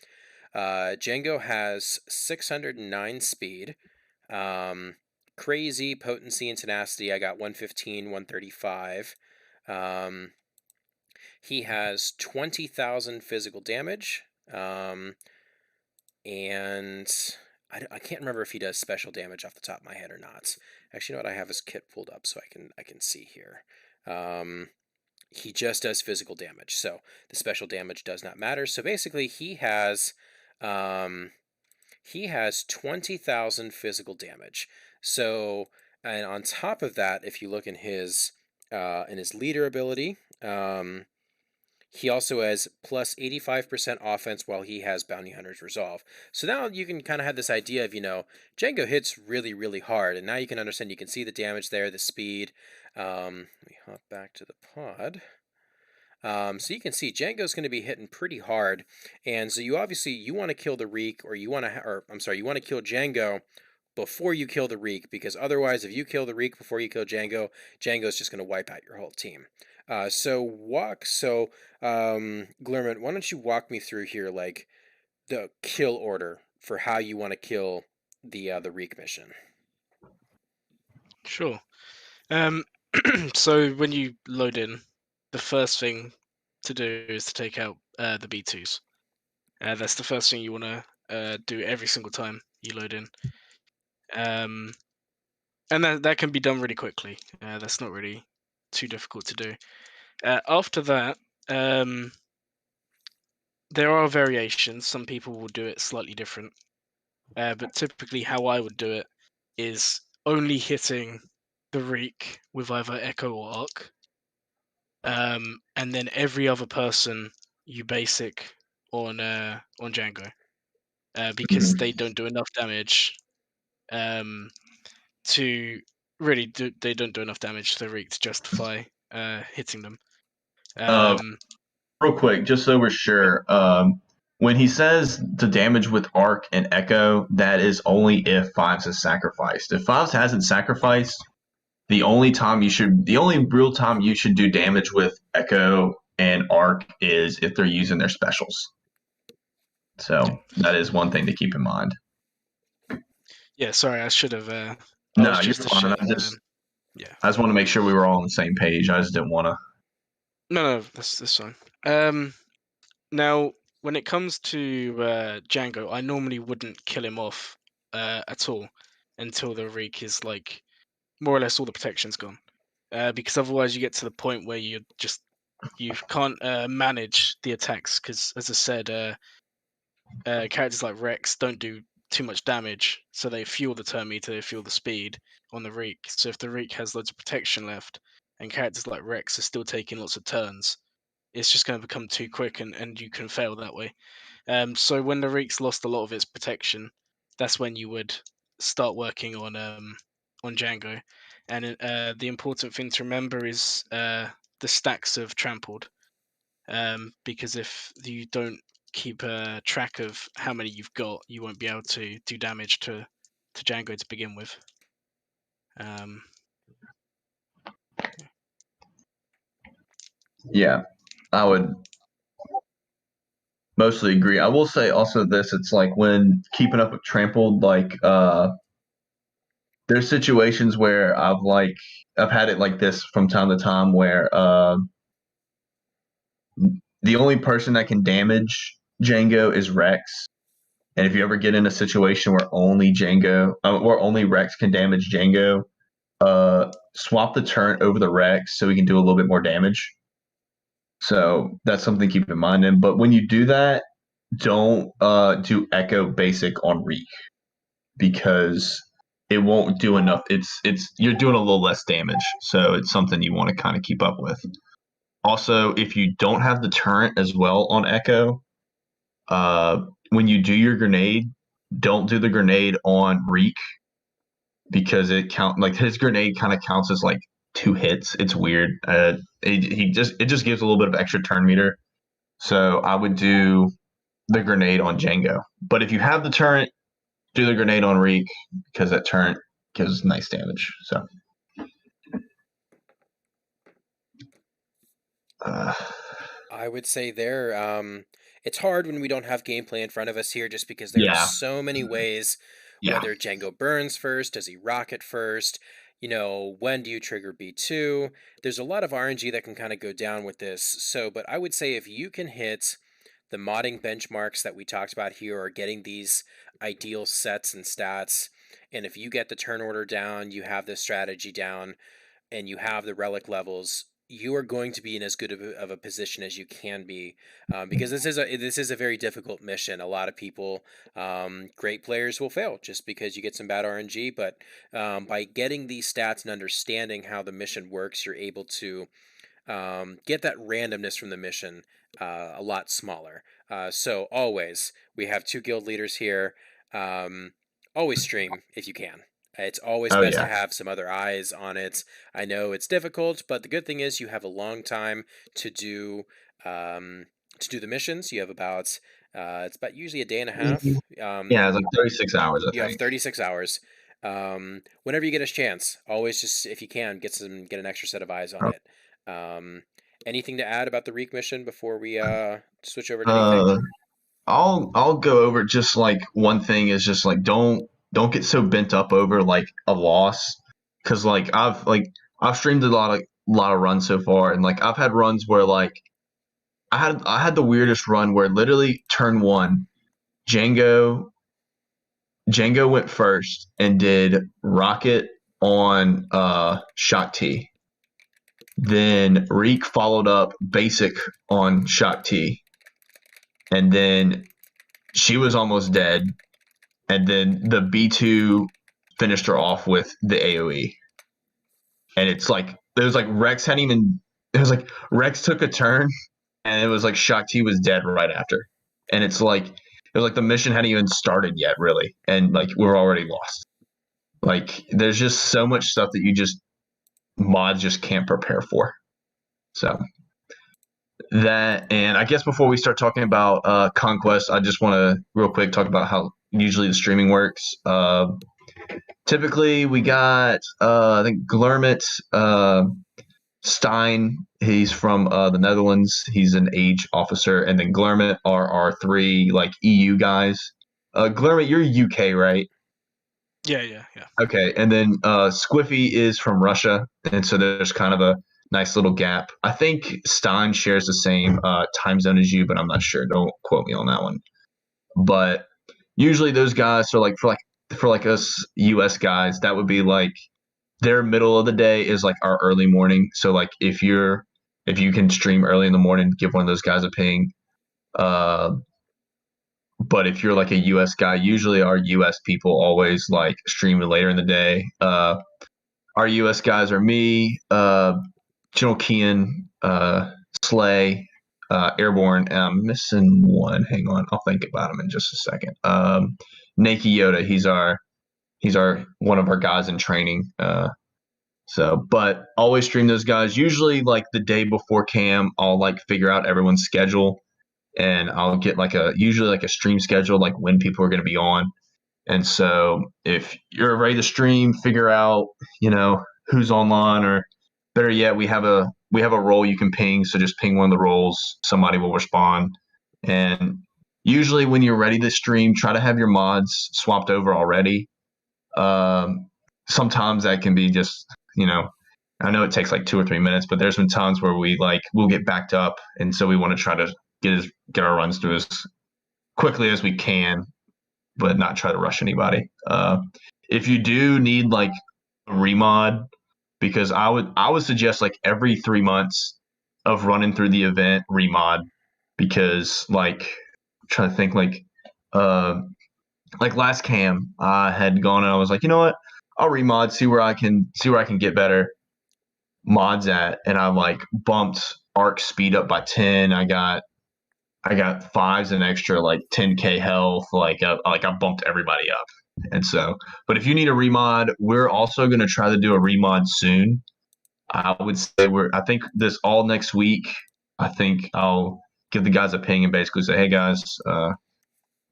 Django has 609 speed. Crazy potency and tenacity. I got 115, 135. He has 20,000 physical damage. And I can't remember if he does special damage off the top of my head or not. Actually, you know what? I have his kit pulled up so I can see here. He just does physical damage, so the special damage does not matter. So basically, he has 20,000 physical damage. So, and on top of that, if you look in his leader ability, he also has plus 85% offense while he has Bounty Hunter's Resolve. So now you can kind of have this idea of, Django hits really, really hard. And now you can understand, you can see the damage there, the speed. Let me hop back to the pod. So you can see Django's going to be hitting pretty hard. And so you want to kill the Reek, or you want to kill Django before you kill the Reek, because otherwise, if you kill the Reek before you kill Django, Django's just going to wipe out your whole team. Glerman, why don't you walk me through here, like the kill order for how you want to kill the Reek mission? Sure. So when you load in, the first thing to do is to take out the B2s. That's the first thing you want to do every single time you load in. And that can be done really quickly. That's not really too difficult to do. After that, there are variations. Some people will do it slightly different. But typically how I would do it is only hitting the Reek with either Echo or Arc. And then every other person you basic on Django. Because they don't do enough damage to really they don't do enough damage to the Reek to justify hitting them. Real quick, just so we're sure, when he says the damage with Arc and Echo, that is only if Fives is sacrificed. If Fives hasn't sacrificed, the only real time you should do damage with Echo and Arc is if they're using their specials. So that is one thing to keep in mind. Yeah, sorry, I should have. No, you're fine. Yeah. I just want to make sure we were all on the same page. I just didn't want to. No, that's fine. Now, when it comes to Django, I normally wouldn't kill him off at all until the Reek is like more or less all the protection's gone, because otherwise you get to the point where you can't manage the attacks. Because as I said, characters like Rex don't do too much damage, so they fuel the turn meter, they fuel the speed on the Reek. So if the Reek has loads of protection left, and characters like Rex are still taking lots of turns, it's just going to become too quick, and you can fail that way. So when the Reek's lost a lot of its protection, that's when you would start working on Django. And the important thing to remember is the stacks of trampled, because if you don't keep track of how many you've got, you won't be able to do damage to Django to begin with. Yeah, I would mostly agree. I will say also this: it's like when keeping up with trampled, like there's situations where I've had it like this from time to time where the only person that can damage Django is Rex. And if you ever get in a situation where only Rex can damage Django, swap the turret over the Rex so he can do a little bit more damage. So that's something to keep in mind. But when you do that, don't do Echo Basic on Reek because it won't do enough. It's you're doing a little less damage, so it's something you want to kind of keep up with. Also, if you don't have the turret as well on Echo, when you do your grenade, don't do the grenade on Reek because it his grenade kind of counts as like 2 hits. It's weird. It just gives a little bit of extra turn meter. So I would do the grenade on Django. But if you have the turret, do the grenade on Reek because that turret gives nice damage. So I would say it's hard when we don't have gameplay in front of us here just because there are so many ways, whether Django burns first, does he rocket first, when do you trigger B2? There's a lot of RNG that can kind of go down with this. So, but I would say if you can hit the modding benchmarks that we talked about here or getting these ideal sets and stats, and if you get the turn order down, you have the strategy down, and you have the relic levels, you are going to be in as good of a position as you can be, because this is a very difficult mission. A lot of people, great players, will fail just because you get some bad RNG. But by getting these stats and understanding how the mission works, you're able to get that randomness from the mission a lot smaller. So always, we have 2 guild leaders here. Always stream if you can. It's always best to have some other eyes on it. I know it's difficult, but the good thing is you have a long time to do the missions. You have about it's about usually a day and a half. It's like 36 hours. You have 36 hours. Whenever you get a chance, always just if you can get an extra set of eyes on it. Anything to add about the Reek mission before we switch over to anything? I'll go over just like one thing is just like don't get so bent up over like a loss because I've streamed a lot of runs so far and like I've had runs where like I had the weirdest run where literally turn 1 Django went first and did rocket on Shock T. Then Reek followed up basic on Shock T. And then she was almost dead. And then the B2 finished her off with the AoE. And it was like Rex took a turn and it was like Shock T was dead right after. And it was like the mission hadn't even started yet, really. And like we were already lost. Like there's just so much stuff that mods just can't prepare for. So that, and I guess before we start talking about Conquest, I just want to real quick talk about how usually the streaming works. Typically, we got I think Glermit Stein. He's from the Netherlands. He's an age officer, and then Glermit are our three like EU guys. Glermit, you're UK, right? Yeah. Okay, and then Squiffy is from Russia, and so there's kind of a nice little gap. I think Stein shares the same time zone as you, but I'm not sure. Don't quote me on that one. But usually those guys are like us US guys, that would be like their middle of the day is like our early morning. So like if you can stream early in the morning, give one of those guys a ping. Uh, but if you're like a US guy, usually our US people always like stream later in the day. Our US guys are me, General Kian, Slay, Airborne, and I'm missing one. Hang on, I'll think about him in just a second. Naki Yoda, he's our one of our guys in training. But always stream those guys. Usually, like the day before KAM, I'll like figure out everyone's schedule, and I'll get like usually like a stream schedule, like when people are going to be on. And so if you're ready to stream, figure out, who's online, or better yet, we have a role you can ping. So just ping one of the roles, somebody will respond. And usually when you're ready to stream, try to have your mods swapped over already. Um, Sometimes that can be just, I know it takes like 2 or 3 minutes, but there's been times where we'll get backed up, and so we want to try to get our runs through as quickly as we can, but not try to rush anybody. If you do need like a remod, because I would suggest like every 3 months of running through the event remod, because like I'm trying to think like last KAM I had gone and I was like, you know what, I'll remod, see where I can get better mods at, and I like bumped arc speed up by 10. I got fives and extra like 10k health. I bumped everybody up. And so, but if you need a remod, we're also going to try to do a remod soon. I would say I think this all next week. I think I'll give the guys a ping and basically say, hey guys,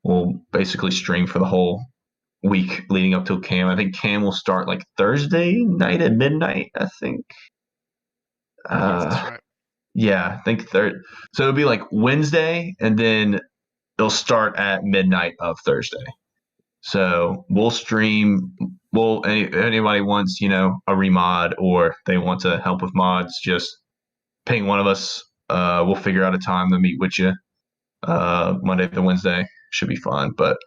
we'll basically stream for the whole week leading up till KAM. I think KAM will start like Thursday night at midnight, I think. Yes, that's Uh, right. yeah, I think third. So it'll be like Wednesday, and then they'll start at midnight of Thursday. So we'll stream. If anybody wants, a remod, or they want to help with mods, just ping one of us. We'll figure out a time to meet with you. Monday to Wednesday should be fun. But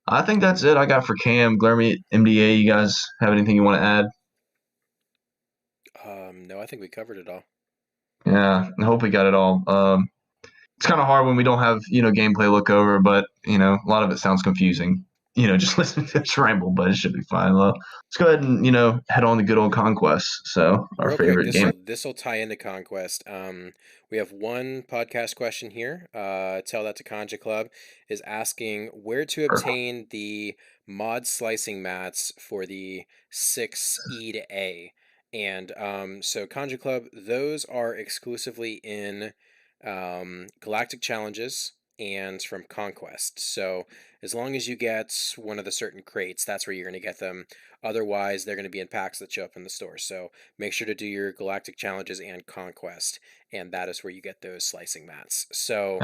I think that's it I got for KAM. Glermy, MDA, you guys have anything you want to add? No, I think we covered it all. Yeah, I hope we got it all. It's kind of hard when we don't have gameplay look over, but a lot of it sounds confusing. Just listening to us ramble, but it should be fine. Well, let's go ahead and head on to good old Conquest. So our Real quick, favorite game. this will tie into Conquest. We have one podcast question here. Tell that to Conja Club is asking where to obtain the mod slicing mats for the 6E to A. And so Conja Club, those are exclusively in Galactic Challenges and from Conquest. So as long as you get one of the certain crates, that's where you're going to get them. Otherwise, they're going to be in packs that show up in the store. So make sure to do your Galactic Challenges and Conquest, and that is where you get those slicing mats. So,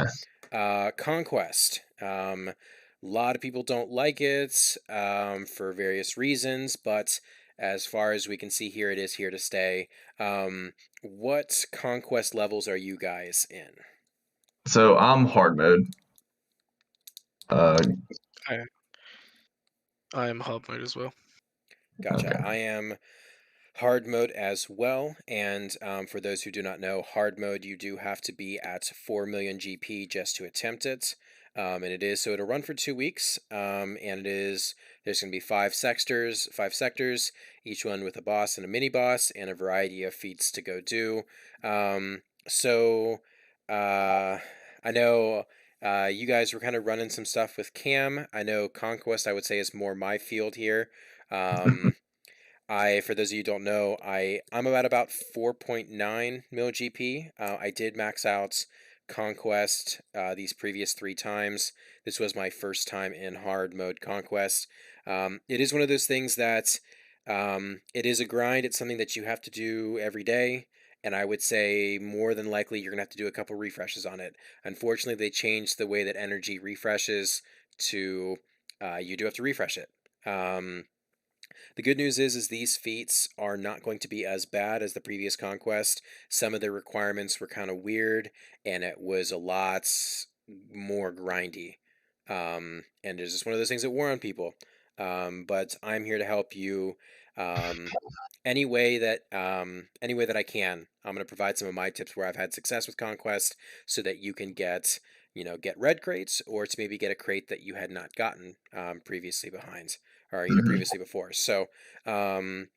Conquest. A lot of people don't like it for various reasons, but as far as we can see here, it is here to stay. What Conquest levels are you guys in? So I'm hard mode. I am hard mode as well. Gotcha. Okay. I am hard mode as well, and for those who do not know, hard mode you do have to be at 4 million GP just to attempt it, and it is so it'll run for 2 weeks, and there's going to be five sectors, each one with a boss and a mini boss and a variety of feats to go do. So I know. You guys were kind of running some stuff with KAM. I know Conquest, I would say, is more my field here. Um, for those of you who don't know, I'm about 4.9 mil GP. I did max out Conquest these previous 3 times. This was my first time in hard mode Conquest. It is one of those things that it is a grind. It's something that you have to do every day. And I would say more than likely you're going to have to do a couple refreshes on it. Unfortunately, they changed the way that energy refreshes to you do have to refresh it. The good news is these feats are not going to be as bad as the previous Conquest. Some of the requirements were kind of weird, and it was a lot more grindy. And it's just one of those things that wore on people. But I'm here to help you any way that I can. I'm going to provide some of my tips where I've had success with Conquest, so that you can get red crates, or to maybe get a crate that you had not gotten previously behind, or previously before. So I'm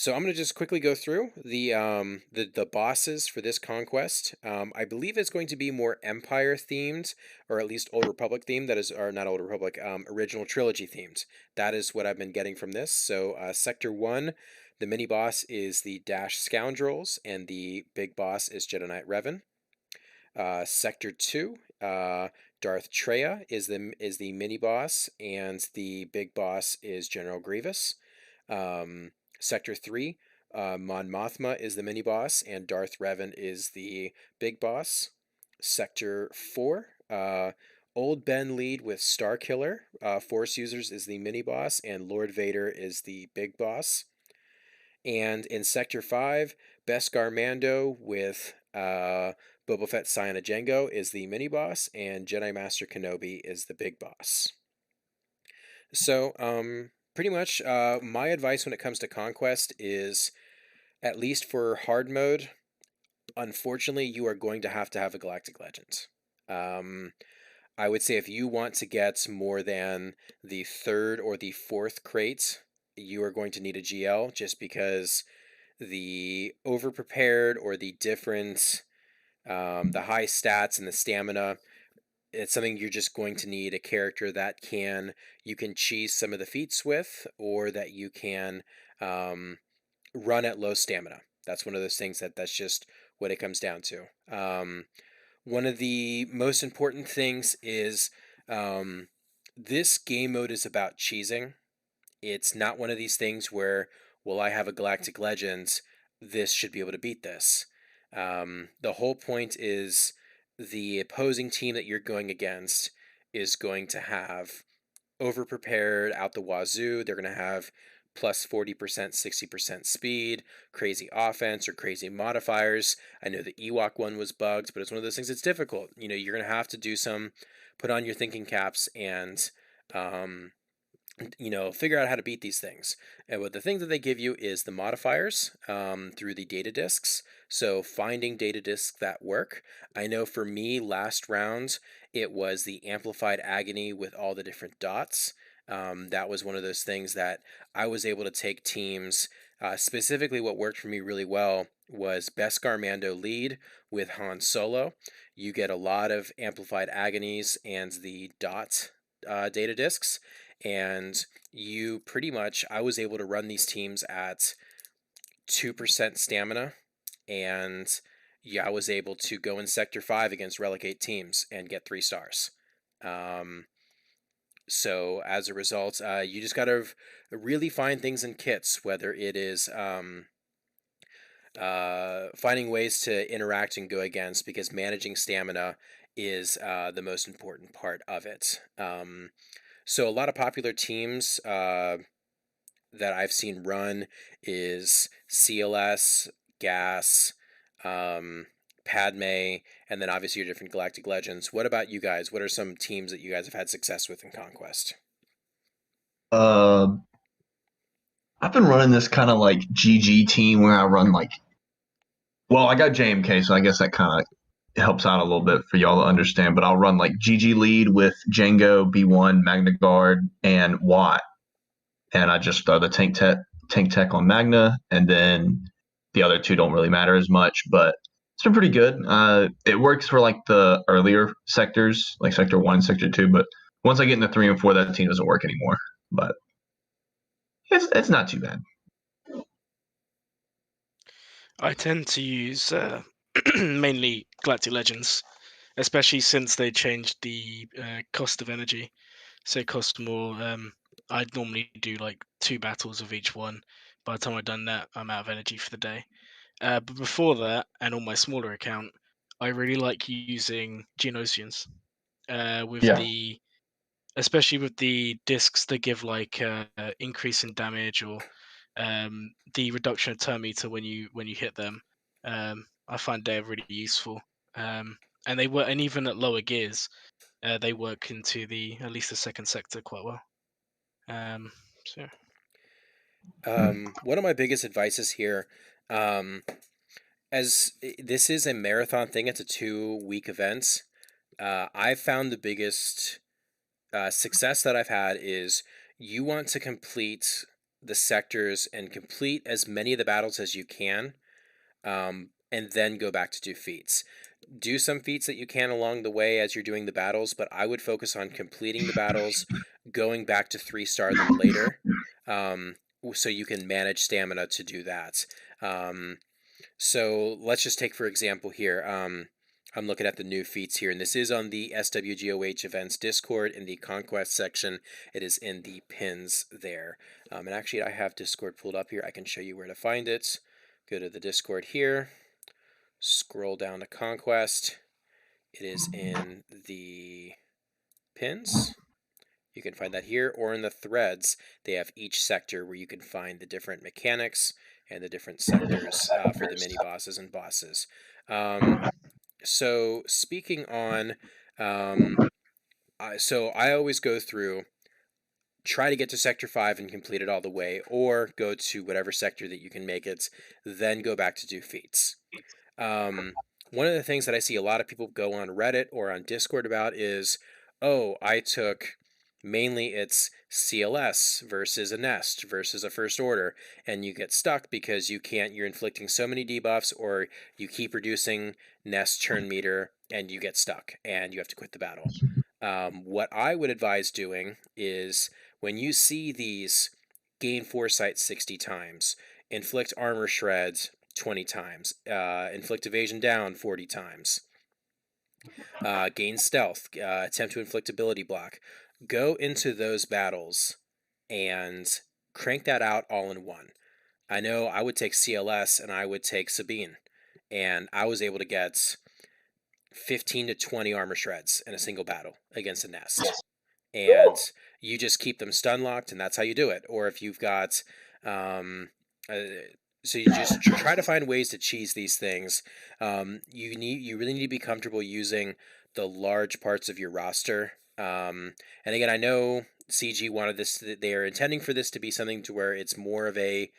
going to just quickly go through the bosses for this Conquest. I believe it's going to be more Empire themed, or at least Old Republic themed. That is, or not Old Republic, original trilogy themed. That is what I've been getting from this. So Sector 1, the mini boss is the Dash Scoundrels, and the big boss is Jedi Knight Revan. Sector 2, Darth Treya is the mini boss, and the big boss is General Grievous. Sector 3, Mon Mothma is the mini boss, and Darth Revan is the big boss. Sector 4, Old Ben Lead with Starkiller, Force Users is the mini boss, and Lord Vader is the big boss. And in Sector 5, Beskar Mando with Boba Fett Cyana Jango is the mini boss, and Jedi Master Kenobi is the big boss. So, pretty much, my advice when it comes to Conquest is, at least for hard mode, unfortunately, you are going to have a Galactic Legend. I would say if you want to get more than the 3rd or the 4th crate, you are going to need a GL, just because the overprepared or the different, the high stats and the stamina, it's something you're just going to need a character that you can cheese some of the feats with, or that you can run at low stamina. That's one of those things that's just what it comes down to. One of the most important things is this game mode is about cheesing. It's not one of these things where, well, I have a Galactic Legends, this should be able to beat this. The whole point is the opposing team that you're going against is going to have over-prepared out the wazoo. They're going to have plus 40%, 60% speed, crazy offense, or crazy modifiers. I know the Ewok one was bugged, but it's one of those things that's difficult. You're going to have to put on your thinking caps and figure out how to beat these things. And what the thing that they give you is the modifiers through the data discs. So finding data discs that work. I know for me, last round, it was the Amplified Agony with all the different dots. That was one of those things that I was able to take teams. Specifically, what worked for me really well was Beskar Mando lead with Han Solo. You get a lot of Amplified Agonies and the dot data discs. And I was able to run these teams at 2% stamina, and I was able to go in Sector 5 against Relegate teams and get 3 stars. So as a result, you just got to really find things in kits, whether it is finding ways to interact and go against, because managing stamina is the most important part of it. So a lot of popular teams that I've seen run is CLS, Gas, Padme, and then obviously your different Galactic Legends. What about you guys? What are some teams that you guys have had success with in Conquest? I've been running this kind of like GG team where I run I got JMK, so I guess that kind of helps out a little bit for y'all to understand. But I'll run like GG lead with Django, B1, Magna Guard, and Watt, and I just throw the tank tech on Magna, and then the other 2 don't really matter as much. But it's been pretty good. It works for like the earlier sectors, like Sector 1, Sector 2. But once I get into 3 and 4, that team doesn't work anymore. But it's not too bad. I tend to use mainly Galactic Legends. especially since they changed the cost of energy. So it costs more. I'd normally do like 2 battles of each one. By the time I've done that, I'm out of energy for the day. But before that, and on my smaller account, I really like using Geonosians with Yeah. the, especially with the discs that give like increase in damage or the reduction of turn meter when you hit them. I find they're really useful, and they work, and even at lower gears, they work into the at least the second sector quite well. So yeah. One of my biggest advices here, um, as this is a marathon thing, it's a 2 week event. I've found the biggest success that I've had is you want to complete the sectors and complete as many of the battles as you can, and then go back to do feats. Do some feats that you can along the way as you're doing the battles, but I would focus on completing the battles, going back to 3-star them later, um, so you can manage stamina to do that. Um, so let's just take, for example, here. I'm looking at the new feats here, and this is on the SWGOH events Discord in the Conquest section. It is in the pins there. And actually, I have Discord pulled up here. I can show you where to find it. Go to the Discord here, scroll down to Conquest. It is in the pins. You can find that here or in the threads. They have each sector where you can find the different mechanics and the different sectors for the mini bosses and bosses. So speaking on, so I always go through, try to get to sector 5 and complete it all the way, or go to whatever sector that you can make it, then go back to do feats. One of the things that I see a lot of people go on Reddit or on Discord about is, oh, I took, mainly it's CLS versus a nest versus a first order, and you get stuck because you're inflicting so many debuffs, or you keep reducing nest turn meter and you get stuck and you have to quit the battle. What I would advise doing is when you see these gain foresight 60 times, inflict armor shreds 20 times, inflict evasion down 40 times, gain stealth, attempt to inflict ability block. Go into those battles and crank that out all in one. I know I would take CLS and I would take Sabine, and I was able to get 15 to 20 armor shreds in a single battle against a nest. And you just keep them stun locked, and that's how you do it. Or if you've got, um, uh, so you just try to find ways to cheese these things. You really need to be comfortable using the large parts of your roster. And again, I know CG wanted this. They are intending for this to be something to where it's more of a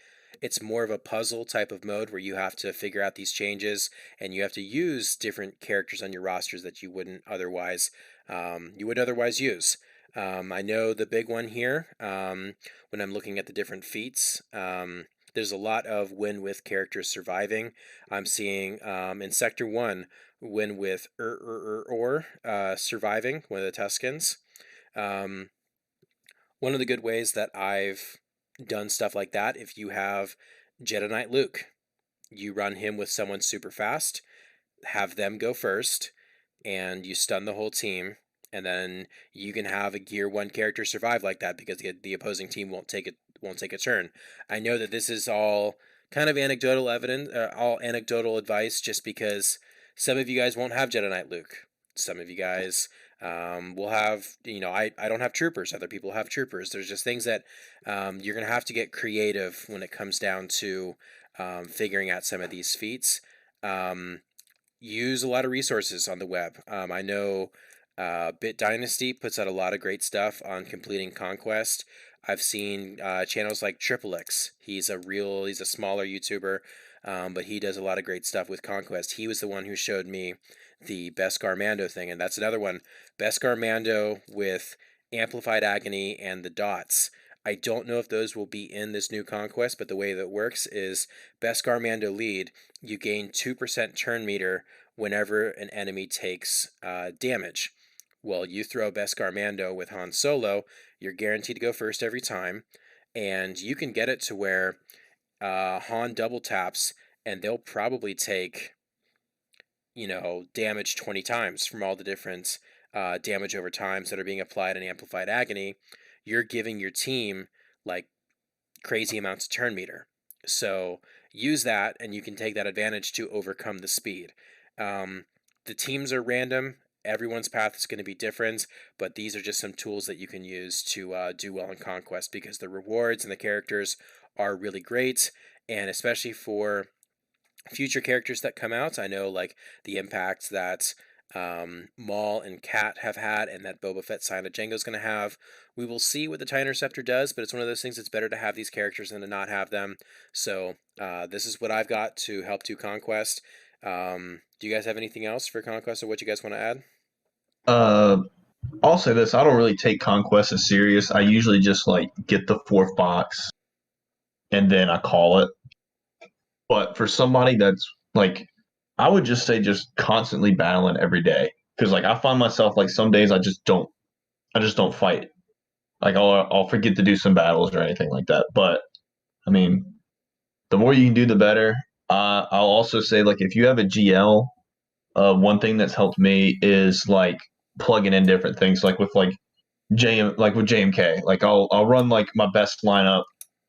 puzzle type of mode where you have to figure out these changes and you have to use different characters on your rosters that you wouldn't otherwise use. I know the big one here, when I'm looking at the different feats, there's a lot of win with characters surviving. I'm seeing in Sector 1, win with surviving, one of the Tuscans. Um, One of the good ways that I've done stuff like that, if you have Jedi Knight Luke, you run him with someone super fast, have them go first, and you stun the whole team, and then you can have a Gear 1 character survive like that because the opposing team won't take a turn. I know that this is all kind of anecdotal evidence, all anecdotal advice, just because some of you guys won't have Jedi Knight Luke. Some of you guys will have, I don't have troopers. Other people have troopers. There's just things that you're going to have to get creative when it comes down to figuring out some of these feats. Use a lot of resources on the web. I know Bit Dynasty puts out a lot of great stuff on completing Conquest. I've seen channels like Triple X. He's a smaller YouTuber, but he does a lot of great stuff with Conquest. He was the one who showed me the Beskar Mando thing, and that's another one. Beskar Mando with Amplified Agony and the dots. I don't know if those will be in this new Conquest, but the way that works is Beskar Mando lead, you gain 2% turn meter whenever an enemy takes damage. Well, you throw Beskar Mando with Han Solo, you're guaranteed to go first every time, and you can get it to where Han double taps, and they'll probably take, damage 20 times from all the different damage over times that are being applied in Amplified Agony, you're giving your team like crazy amounts of turn meter. So use that, and you can take that advantage to overcome the speed. The teams are random. Everyone's path is going to be different, but these are just some tools that you can use to do well in Conquest, because the rewards and the characters are really great, and especially for future characters that come out. I know like the impact that Maul and Cat have had, and that Boba Fett Sign of Django is going to have. We will see what the TIE Interceptor does, but it's one of those things that's better to have these characters than to not have them. So this is what I've got to help do Conquest. Do you guys have anything else for Conquest, or what you guys want to add? I'll say this: I don't really take Conquest as serious. I usually just like get the fourth box and then I call it. But for somebody that's like, I would just say just constantly battling every day, because like I find myself like some days I just don't fight. Like I'll forget to do some battles or anything like that. But I mean, the more you can do, the better. I'll also say like if you have a GL, one thing that's helped me is like plugging in different things, like with like like with JMK. Like I'll run like my best lineup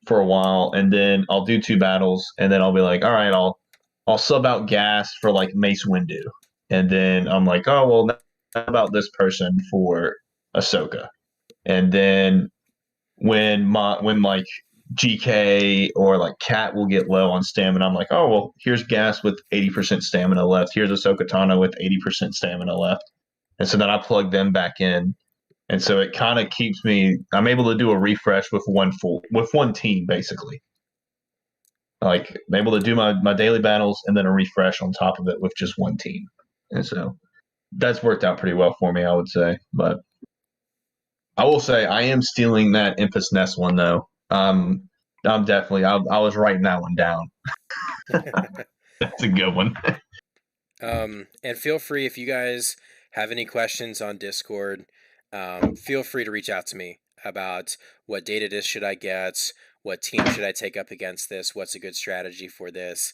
for a while, and then I'll do two battles, and then I'll be like, all right, I'll sub out gas for like Mace Windu, and then I'm like, oh well, now about this person for Ahsoka, and then when like GK or like Cat will get low on stamina, I'm like, oh well, here's gas with 80% stamina left. Here's Ahsoka Tano with 80% stamina left, and so then I plug them back in, and so it kind of keeps me. I'm able to do a refresh with one team basically. Like I'm able to do my daily battles and then a refresh on top of it with just one team, and so that's worked out pretty well for me, I would say. But I will say I am stealing that Impus Nest one though. I'm definitely. I was writing that one down. That's a good one. And feel free, if you guys have any questions on Discord, feel free to reach out to me about what data disc should I get, what team should I take up against this, what's a good strategy for this.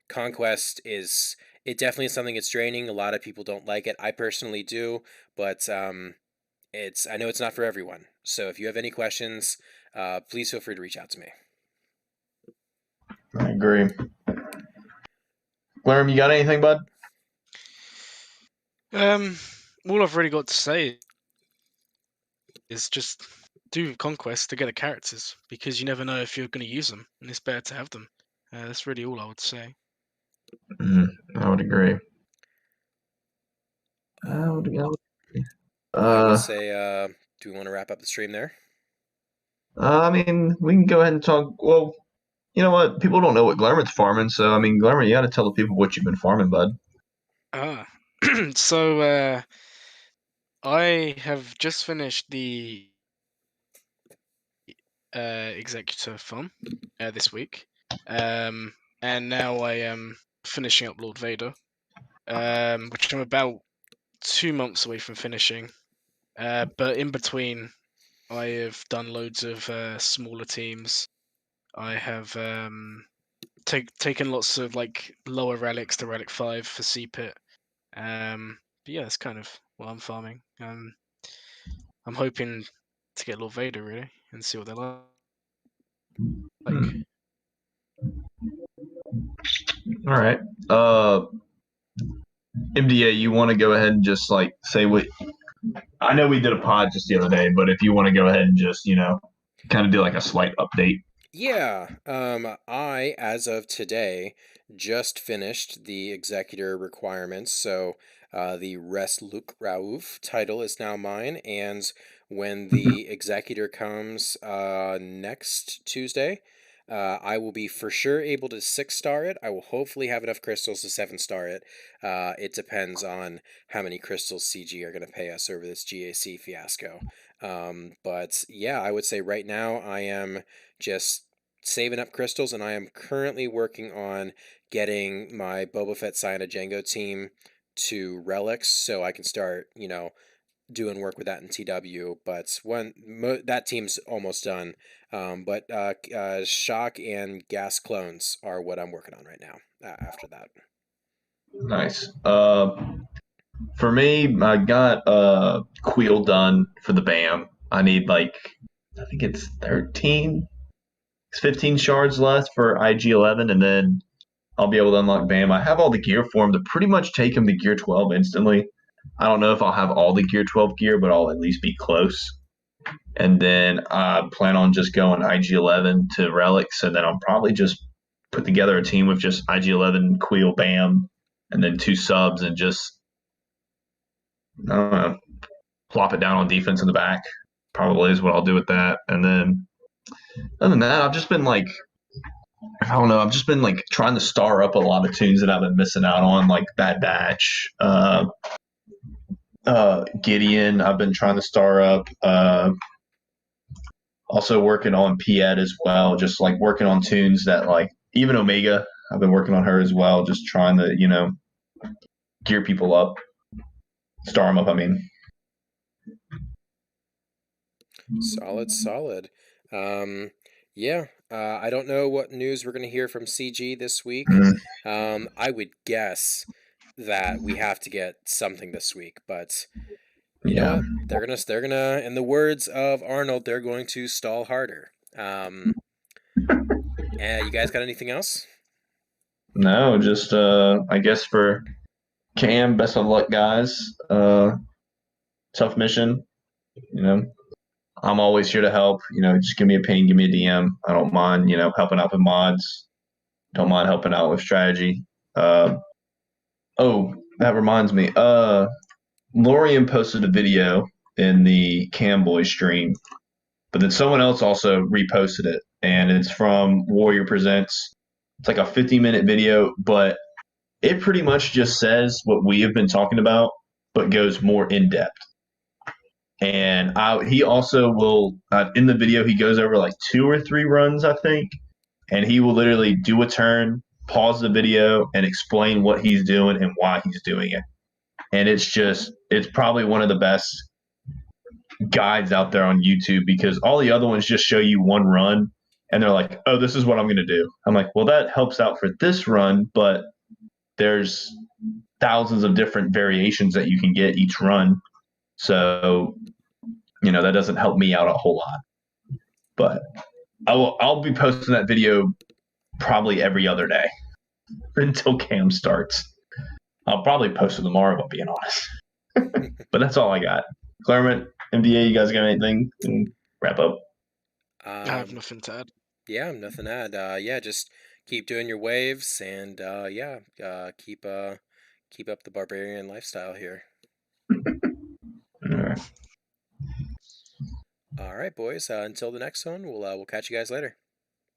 Conquest is, it definitely is something that's draining. A lot of people don't like it. I personally do, but I know it's not for everyone. So if you have any questions, please feel free to reach out to me. I agree. Glerm, you got anything, bud? All I've really got to say is just do Conquest to get the characters, because you never know if you're going to use them, and it's better to have them. That's really all I would say. I would agree. I would say, do we want to wrap up the stream there? I mean, we can go ahead and talk. Well, you know what? People don't know what Glerman's farming, so I mean, Glerman, you got to tell the people what you've been farming, bud. So I have just finished the Executor farm this week, and now I am finishing up Lord Vader, which I'm about 2 months away from finishing. But in between, I have done loads of smaller teams. I have taken lots of like lower relics to relic 5 for C-Pit. But yeah, that's kind of what I'm farming. I'm hoping to get Lord Vader really and see what they're like. All right. MDA, you want to go ahead and just like say what? I know we did a pod just the other day, but if you want to go ahead and just kind of do like a slight update. Yeah, I, as of today, just finished the Executor requirements, so the Res Luke Raouf title is now mine, and when the Executor comes next Tuesday, I will be for sure able to 6-star it. I will hopefully have enough crystals to 7-star it. It depends on how many crystals CG are going to pay us over this GAC fiasco. But yeah, I would say right now I am just saving up crystals, and I am currently working on getting my Boba Fett Cyana Django team to relics so I can start, doing work with that in TW. But that team's almost done. But Shock and Gas clones are what I'm working on right now after that. Nice. For me, I got Queel done for the BAM. I need like I think it's 13, it's 15 shards left for IG-11, and then I'll be able to unlock BAM. I have all the gear for him to pretty much take him to gear 12 instantly. I don't know if I'll have all the gear 12 gear, but I'll at least be close. And then I plan on just going IG-11 to relics, and then I'll probably just put together a team with just IG-11, Queel, BAM, and then 2 subs, and just I don't know, plop it down on defense in the back. Probably is what I'll do with that. And then other than that, I've just been like, I don't know, I've just been like trying to star up a lot of tunes that I've been missing out on, like Bad Batch, Gideon. I've been trying to star up. Also working on Piet as well, just like working on tunes that like even Omega. I've been working on her as well, just trying to gear people up, star them up. I mean, Solid. Yeah. I don't know what news we're gonna hear from CG this week. I would guess that we have to get something this week, but you know yeah. what? They're gonna, in the words of Arnold, they're going to stall harder. And you guys got anything else? No, just I guess for KAM, best of luck, guys. Tough mission. You know, I'm always here to help. Just give me a ping, give me a DM. I don't mind. Helping out with mods. Don't mind helping out with strategy. Oh, that reminds me. Lorian posted a video in the Camboy stream, but then someone else also reposted it, and it's from Warrior Presents. It's like a 50-minute video, but it pretty much just says what we have been talking about, but goes more in depth. And he also will, in the video, he goes over like 2 or 3 runs, I think, and he will literally do a turn, pause the video, and explain what he's doing and why he's doing it. And it's probably one of the best guides out there on YouTube, because all the other ones just show you one run and they're like, oh, this is what I'm going to do. I'm like, well, that helps out for this run, but there's thousands of different variations that you can get each run. So, that doesn't help me out a whole lot. But I'll be posting that video probably every other day until KAM starts. I'll probably post it tomorrow, if I'm being honest. But that's all I got. Claremont, MDA, you guys got anything? And wrap up. I have nothing to add. Yeah, nothing to add. Yeah, just keep doing your waves, and keep up the barbarian lifestyle here. All right. All right, boys. Until the next one, we'll catch you guys later.